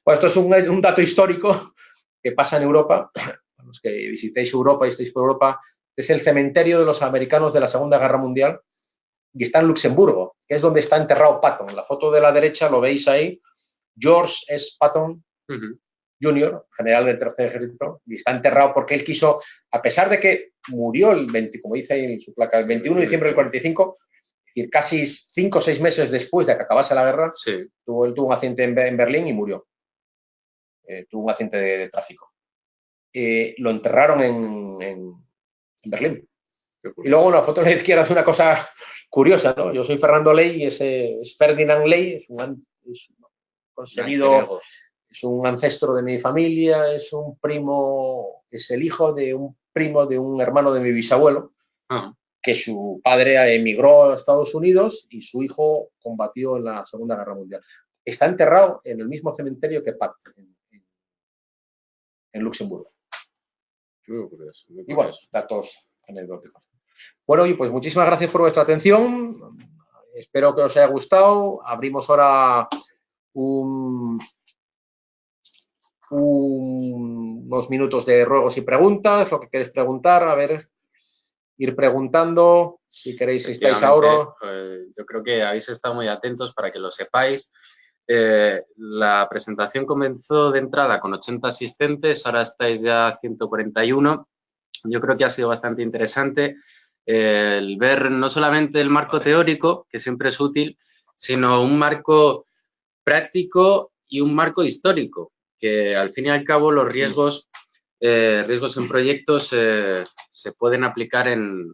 esto es un dato histórico que pasa en Europa. A los que visitéis Europa y estéis por Europa, es el cementerio de los americanos de la Segunda Guerra Mundial, y está en Luxemburgo, que es donde está enterrado Patton. La foto de la derecha lo veis ahí, George S. Patton Jr., general del Tercer Ejército, y está enterrado porque él quiso, a pesar de que murió como dice ahí en su placa, el 21 de diciembre del 45, es decir, casi 5 o 6 meses después de que acabase la guerra, él tuvo un accidente en Berlín y murió. Tuvo un accidente de tráfico. Lo enterraron en Berlín. Y luego en la foto de la izquierda es una cosa curiosa, ¿no? Yo soy Fernando Ley y es Ferdinand Ley, es un ancestro de mi familia, es un primo, es el hijo de un primo de un hermano de mi bisabuelo, que su padre emigró a Estados Unidos y su hijo combatió en la Segunda Guerra Mundial. Está enterrado en el mismo cementerio que Patton, en Luxemburgo. Muy curioso. Y bueno, datos anecdóticos. Bueno, y pues muchísimas gracias por vuestra atención. Espero que os haya gustado. Abrimos ahora unos minutos de ruegos y preguntas. Lo que queréis preguntar, a ver, ir preguntando. Si queréis, si estáis ahora. Yo creo que habéis estado muy atentos para que lo sepáis. La presentación comenzó de entrada con 80 asistentes, ahora estáis ya 141. Yo creo que ha sido bastante interesante el ver no solamente el marco teórico, que siempre es útil, sino un marco práctico y un marco histórico, que al fin y al cabo los riesgos en proyectos se pueden aplicar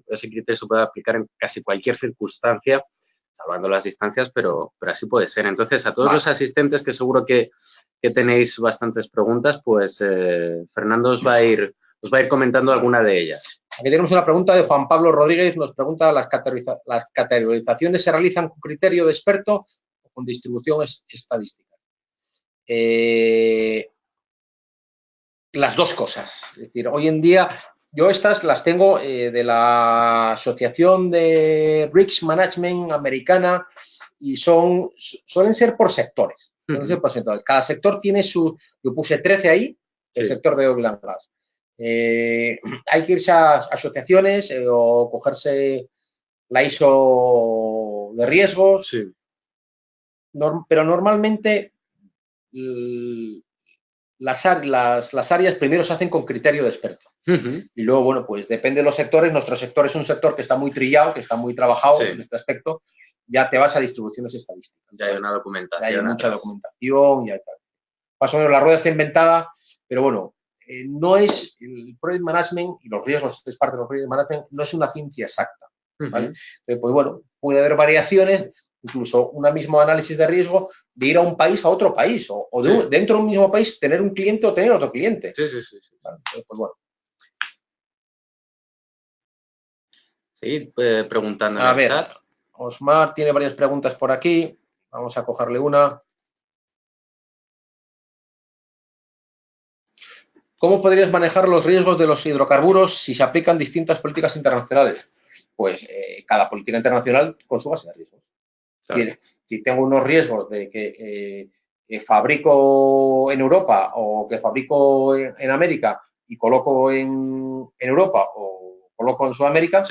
ese criterio se puede aplicar en casi cualquier circunstancia, salvando las distancias, pero así puede ser. Entonces, a todos los asistentes, que seguro que tenéis bastantes preguntas, pues Fernando os va a ir comentando alguna de ellas. Aquí tenemos una pregunta de Juan Pablo Rodríguez, nos pregunta, ¿las categorizaciones se realizan con criterio de experto o con distribución estadística? Las dos cosas. Es decir, hoy en día yo estas las tengo de la Asociación de Risk Management americana y suelen ser por sectores. Suelen ser por sectores. Cada sector tiene yo puse 13 ahí, el sector de oil and gas. Hay que irse a asociaciones o cogerse la ISO de riesgos, pero normalmente las áreas primero se hacen con criterio de experto. Y luego, bueno, pues depende de los sectores. Nuestro sector es un sector que está muy trillado, que está muy trabajado en este aspecto. Ya te vas a distribuciones estadísticas. Ya hay una documentación. Ya hay mucha documentación. Ya tal. Más o menos la rueda está inventada, pero bueno, no es el project management y los riesgos, es parte de los project management, no es una ciencia exacta. ¿Vale? Entonces, pues bueno, puede haber variaciones, incluso un mismo análisis de riesgo, de ir a un país a otro país, o dentro de un mismo país tener un cliente o tener otro cliente. Sí. ¿Vale? Entonces, pues bueno. Sí, preguntando en el chat. Osmar tiene varias preguntas por aquí. Vamos a cogerle una. ¿Cómo podrías manejar los riesgos de los hidrocarburos si se aplican distintas políticas internacionales? Pues cada política internacional con su base de riesgos. Claro. Si tengo unos riesgos de que fabrico en Europa o que fabrico en América y coloco en Europa o coloco en Sudamérica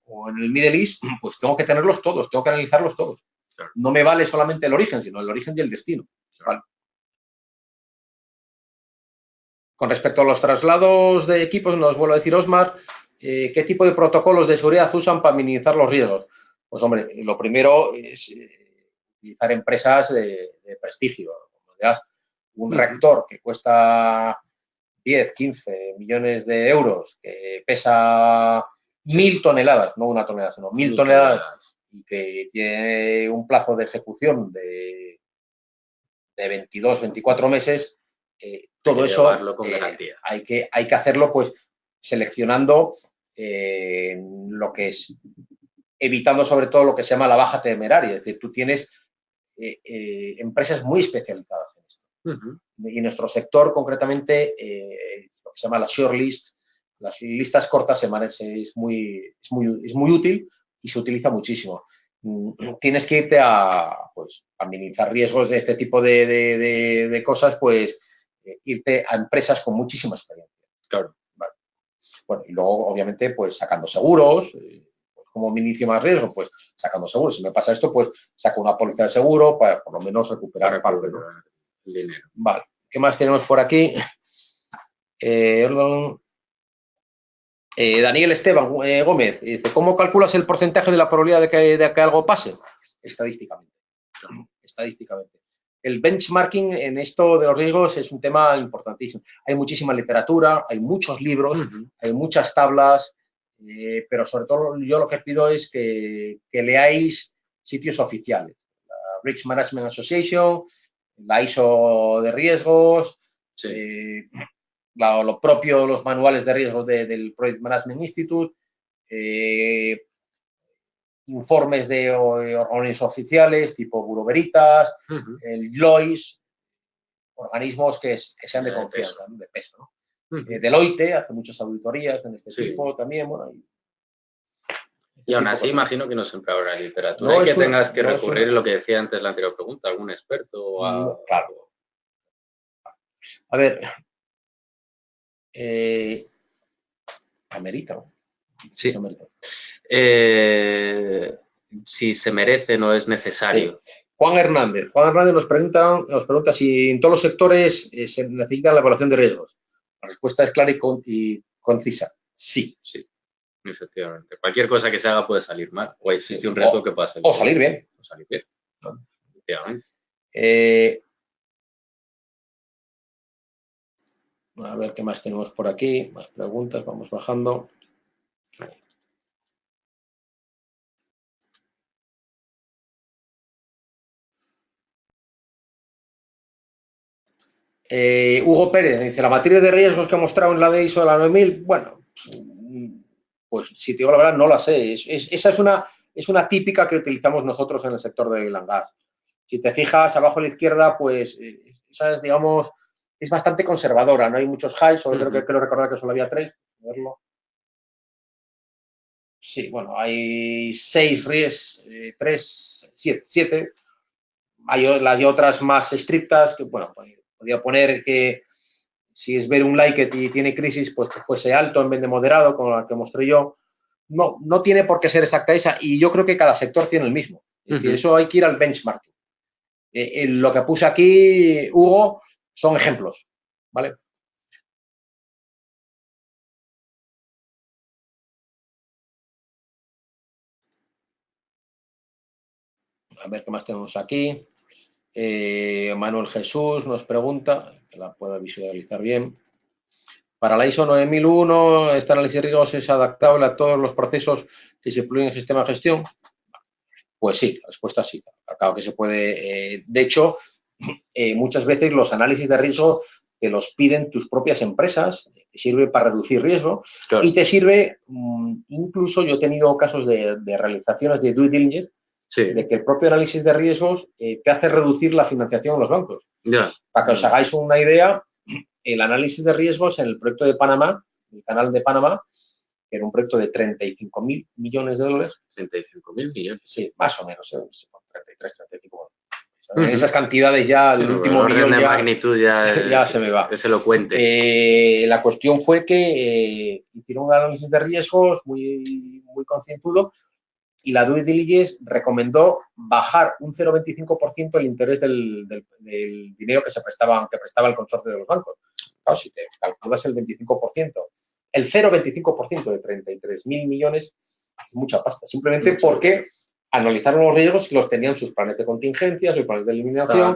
o en el Middle East, pues tengo que tenerlos todos, tengo que analizarlos todos. Claro. No me vale solamente el origen, sino el origen y el destino. Claro. ¿Vale? Con respecto a los traslados de equipos, nos vuelvo a decir Osmar, ¿qué tipo de protocolos de seguridad usan para minimizar los riesgos? Pues, hombre, lo primero es utilizar empresas de prestigio. Un reactor que cuesta 10, 15 millones de euros, que pesa 1000 toneladas, no una tonelada, sino 1000 toneladas, y que tiene un plazo de ejecución de 22, 24 meses, todo eso con garantía. Hay que hacerlo pues seleccionando lo que es, evitando sobre todo lo que se llama la baja temeraria. Es decir, tú tienes empresas muy especializadas en esto. Y nuestro sector, concretamente, lo que se llama la short list, las listas cortas es muy útil y se utiliza muchísimo. Tienes que irte a minimizar riesgos de este tipo de cosas, pues irte a empresas con muchísima experiencia. Claro. Vale. Bueno, y luego, obviamente, pues sacando seguros, como minimizo más riesgo, pues sacando seguros. Si me pasa esto, pues saco una póliza de seguro para por lo menos recuperar parte, ¿no? El dinero. Vale. ¿Qué más tenemos por aquí? Daniel Esteban Gómez dice, ¿cómo calculas el porcentaje de la probabilidad de que algo pase? Estadísticamente. El benchmarking en esto de los riesgos es un tema importantísimo. Hay muchísima literatura, hay muchos libros, hay muchas tablas, pero sobre todo yo lo que pido es que leáis sitios oficiales. La Risk Management Association, la ISO de riesgos, lo propio, los manuales de riesgos del Project Management Institute, informes de organismos oficiales tipo Bureau Veritas, el LOIS, organismos que sean de confianza, de peso. ¿No? Deloitte hace muchas auditorías en este tipo también. Bueno, y aún así imagino que no siempre habrá literatura no y que tengas que recurrir a lo que decía antes la anterior pregunta, algún experto o claro. A ver, amerita. Sí. Si se merece, no es necesario. Sí. Juan Hernández nos pregunta si en todos los sectores se necesita la evaluación de riesgos. La respuesta es clara y concisa. Sí. Sí, efectivamente. Cualquier cosa que se haga puede salir mal o existe un riesgo que pueda salir bien. O salir bien. A ver qué más tenemos por aquí, más preguntas, vamos bajando. Hugo Pérez dice, la matriz de riesgos que he mostrado en la de ISO de la 9000, bueno, pues si te digo la verdad no la sé. Esa es una típica que utilizamos nosotros en el sector de oil and gas. Si te fijas abajo a la izquierda, pues esa es, digamos, es bastante conservadora, no hay muchos highs, solo creo recordar que solo había 3. A verlo. Sí, bueno, hay 6 ries, 3, 7. Hay otras más estrictas que, bueno, podría poner que si es ver un like y tiene crisis, pues que fuese alto en vez de moderado, como la que mostré yo. No tiene por qué ser exacta esa, y yo creo que cada sector tiene el mismo. Es decir, eso hay que ir al benchmarking. Lo que puse aquí, Hugo, son ejemplos, ¿vale? A ver qué más tenemos aquí. Manuel Jesús nos pregunta, que la pueda visualizar bien. Para la ISO 9001, este análisis de riesgos es adaptable a todos los procesos que se incluyen en el sistema de gestión. Pues sí, la respuesta es sí. Claro que se puede. De hecho, muchas veces los análisis de riesgo te los piden tus propias empresas, te sirve para reducir riesgo, claro. Y te sirve, incluso yo he tenido casos de realizaciones de due diligence, sí, de que el propio análisis de riesgos te hace reducir la financiación en los bancos. Yeah. Para que os hagáis una idea, el análisis de riesgos en el proyecto de Panamá, el canal de Panamá, que era un proyecto de 35.000 millones de dólares. 35.000 millones. Sí, más o menos, 33, 35. Esas cantidades ya, sí, el último millón de magnitud ya se me va. Es elocuente. La cuestión fue que hicieron un análisis de riesgos muy concienzudo y la due diligence recomendó bajar un 0,25% el interés del dinero que prestaba el consorcio de los bancos. Claro, si te calculas el 25%, el 0,25% de 33.000 millones es mucha pasta, simplemente porque analizaron los riesgos y los tenían sus planes de contingencia, sus planes de eliminación.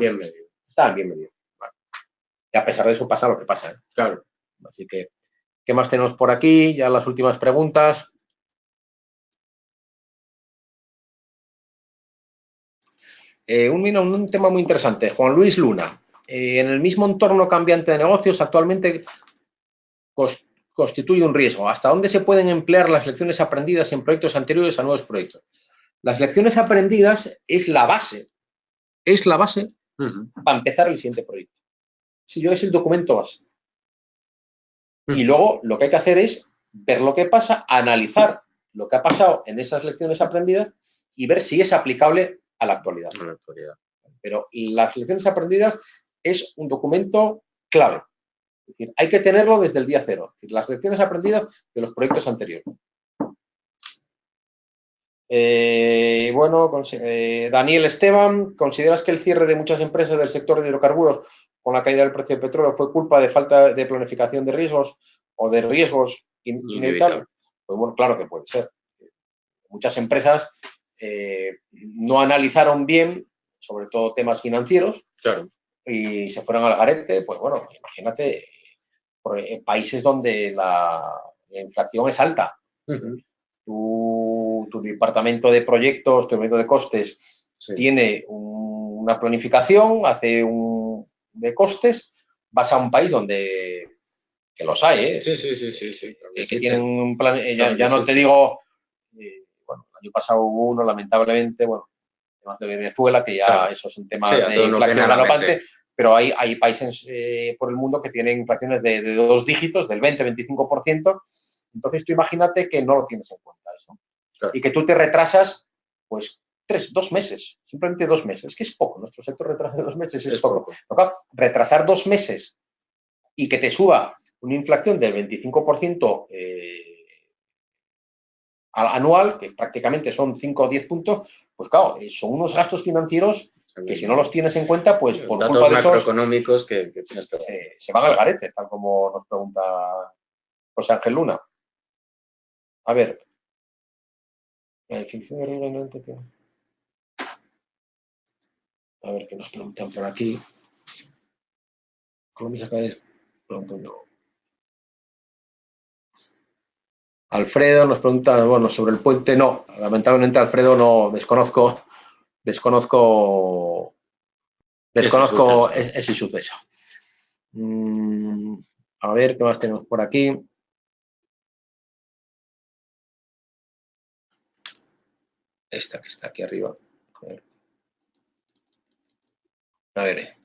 Estaban bien medidos. Vale. Y a pesar de eso pasa lo que pasa, ¿eh? Claro. Así que, ¿qué más tenemos por aquí? Ya las últimas preguntas. Un tema muy interesante. Juan Luis Luna. En el mismo entorno cambiante de negocios, actualmente constituye un riesgo. ¿Hasta dónde se pueden emplear las lecciones aprendidas en proyectos anteriores a nuevos proyectos? Las lecciones aprendidas es la base para empezar el siguiente proyecto. Si yo es el documento base. Y luego lo que hay que hacer es ver lo que pasa, analizar lo que ha pasado en esas lecciones aprendidas y ver si es aplicable a la actualidad. Pero las lecciones aprendidas es un documento clave. Es decir, hay que tenerlo desde el día cero. Es decir, las lecciones aprendidas de los proyectos anteriores. Daniel Esteban, ¿consideras que el cierre de muchas empresas del sector de hidrocarburos con la caída del precio del petróleo fue culpa de falta de planificación de riesgos o de riesgos inevitables? Pues bueno, claro que puede ser. Muchas empresas no analizaron bien, sobre todo temas financieros, claro, y se fueron al garete. Pues bueno, imagínate, en países donde la inflación es alta. Tu departamento de proyectos, tu departamento de costes, sí, tiene una planificación, hace de costes, vas a un país donde, que los hay, ¿eh? Sí. Que tienen un plan, ya no te digo, bueno, el año pasado hubo uno, lamentablemente, bueno, temas de Venezuela, que ya claro, esos son temas de inflación galopante, pero hay países por el mundo que tienen inflaciones de 2 dígitos, del 20-25%. Entonces, tú imagínate que no lo tienes en cuenta eso. Claro. Y que tú te retrasas, pues, 2 meses, simplemente 2 meses, que es poco. Nuestro sector retrasa 2 meses, es poco. Claro, retrasar 2 meses y que te suba una inflación del 25% anual, que prácticamente son 5 o 10 puntos, pues claro, son unos gastos financieros que si no los tienes en cuenta, pues por culpa de esos macroeconómicos que se van al garete, tal como nos pregunta José Ángel Luna. A ver, la definición de riesgo. A ver qué nos preguntan por aquí. Colombia acaba de preguntando. Alfredo nos pregunta, bueno, sobre el puente no. Lamentablemente, Alfredo, no desconozco ese suceso. A ver, ¿qué más tenemos por aquí? Esta que está aquí arriba. A ver.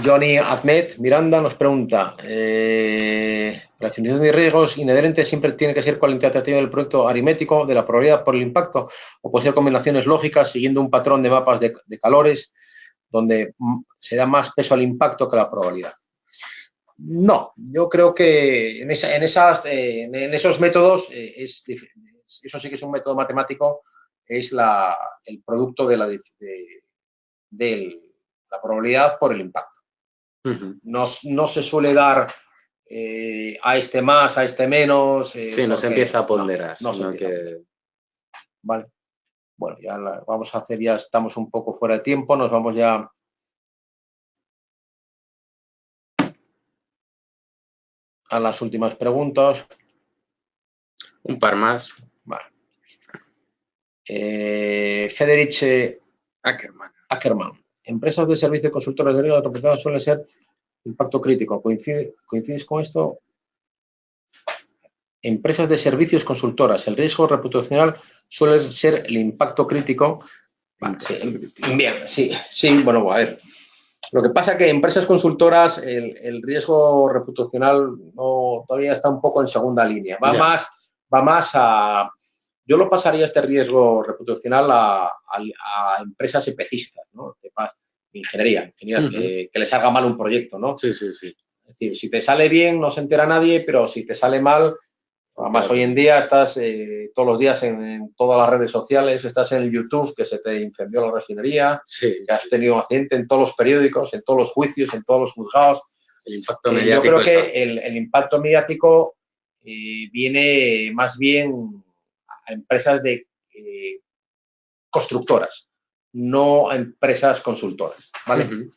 Johnny Ahmed Miranda nos pregunta, la definición de riesgos inherentes siempre tiene que ser cuantitativa del producto aritmético de la probabilidad por el impacto, o puede ser combinaciones lógicas siguiendo un patrón de mapas de calores donde se da más peso al impacto que a la probabilidad. No, yo creo que en esos métodos, eso sí que es un método matemático, es el producto de la probabilidad por el impacto. No se suele dar a este más, a este menos. Sí, no se empieza a ponderar. Vale. Bueno, ya vamos a hacer, ya estamos un poco fuera de tiempo, nos vamos ya a las últimas preguntas. Un par más. Vale. Federic Ackerman. Empresas de servicios consultoras de riesgo reputación suelen ser impacto crítico. ¿Coincides con esto? Empresas de servicios consultoras. El riesgo reputacional suele ser el impacto crítico. Vale, bien, sí, bueno, a ver. Lo que pasa es que en empresas consultoras el riesgo reputacional todavía está un poco en segunda línea. Va más a... Yo lo pasaría este riesgo reputacional a empresas especistas, ¿no? De ingeniería, que les salga mal un proyecto, ¿no? Sí. Es decir, si te sale bien no se entera nadie, pero si te sale mal, además hoy en día estás todos los días en todas las redes sociales, estás en el YouTube, que se te incendió la refinería, que has tenido un accidente en todos los periódicos, en todos los juicios, en todos los juzgados. El impacto mediático. Yo creo que el impacto mediático viene más bien a empresas de constructoras, no a empresas consultoras, ¿vale?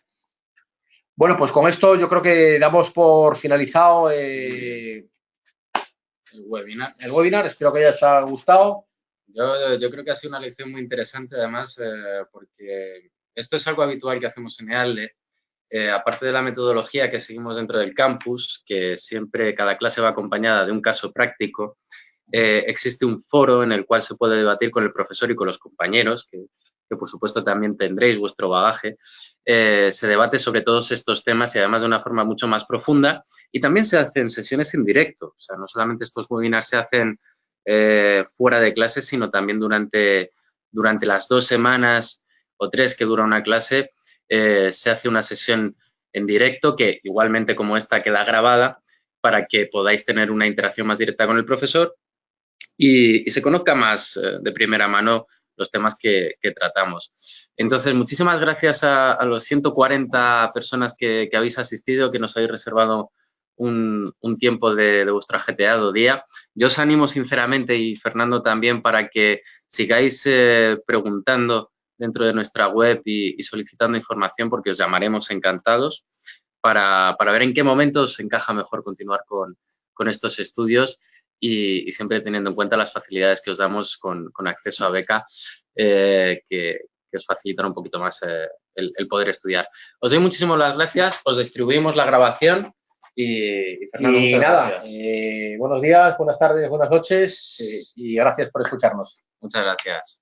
Bueno, pues con esto yo creo que damos por finalizado el webinar. Espero que os haya gustado. Yo creo que ha sido una lección muy interesante, además, porque esto es algo habitual que hacemos en EALDE. Aparte de la metodología que seguimos dentro del campus, que siempre cada clase va acompañada de un caso práctico, existe un foro en el cual se puede debatir con el profesor y con los compañeros, que por supuesto también tendréis vuestro bagaje. Se debate sobre todos estos temas y además de una forma mucho más profunda, y también se hacen sesiones en directo. O sea, no solamente estos webinars se hacen fuera de clase, sino también durante las 2 semanas o 3 que dura una clase, se hace una sesión en directo que igualmente como esta queda grabada para que podáis tener una interacción más directa con el profesor y se conozca más de primera mano los temas que tratamos. Entonces, muchísimas gracias a los 140 personas que habéis asistido, que nos habéis reservado un tiempo de vuestro ajetreado día. Yo os animo sinceramente, y Fernando también, para que sigáis preguntando dentro de nuestra web y solicitando información, porque os llamaremos encantados para ver en qué momentos encaja mejor continuar con estos estudios y siempre teniendo en cuenta las facilidades que os damos con acceso a beca que os facilitan un poquito más el poder estudiar. Os doy muchísimas las gracias, os distribuimos la grabación y Fernando, muchas gracias. Buenos días, buenas tardes, buenas noches y gracias por escucharnos. Muchas gracias.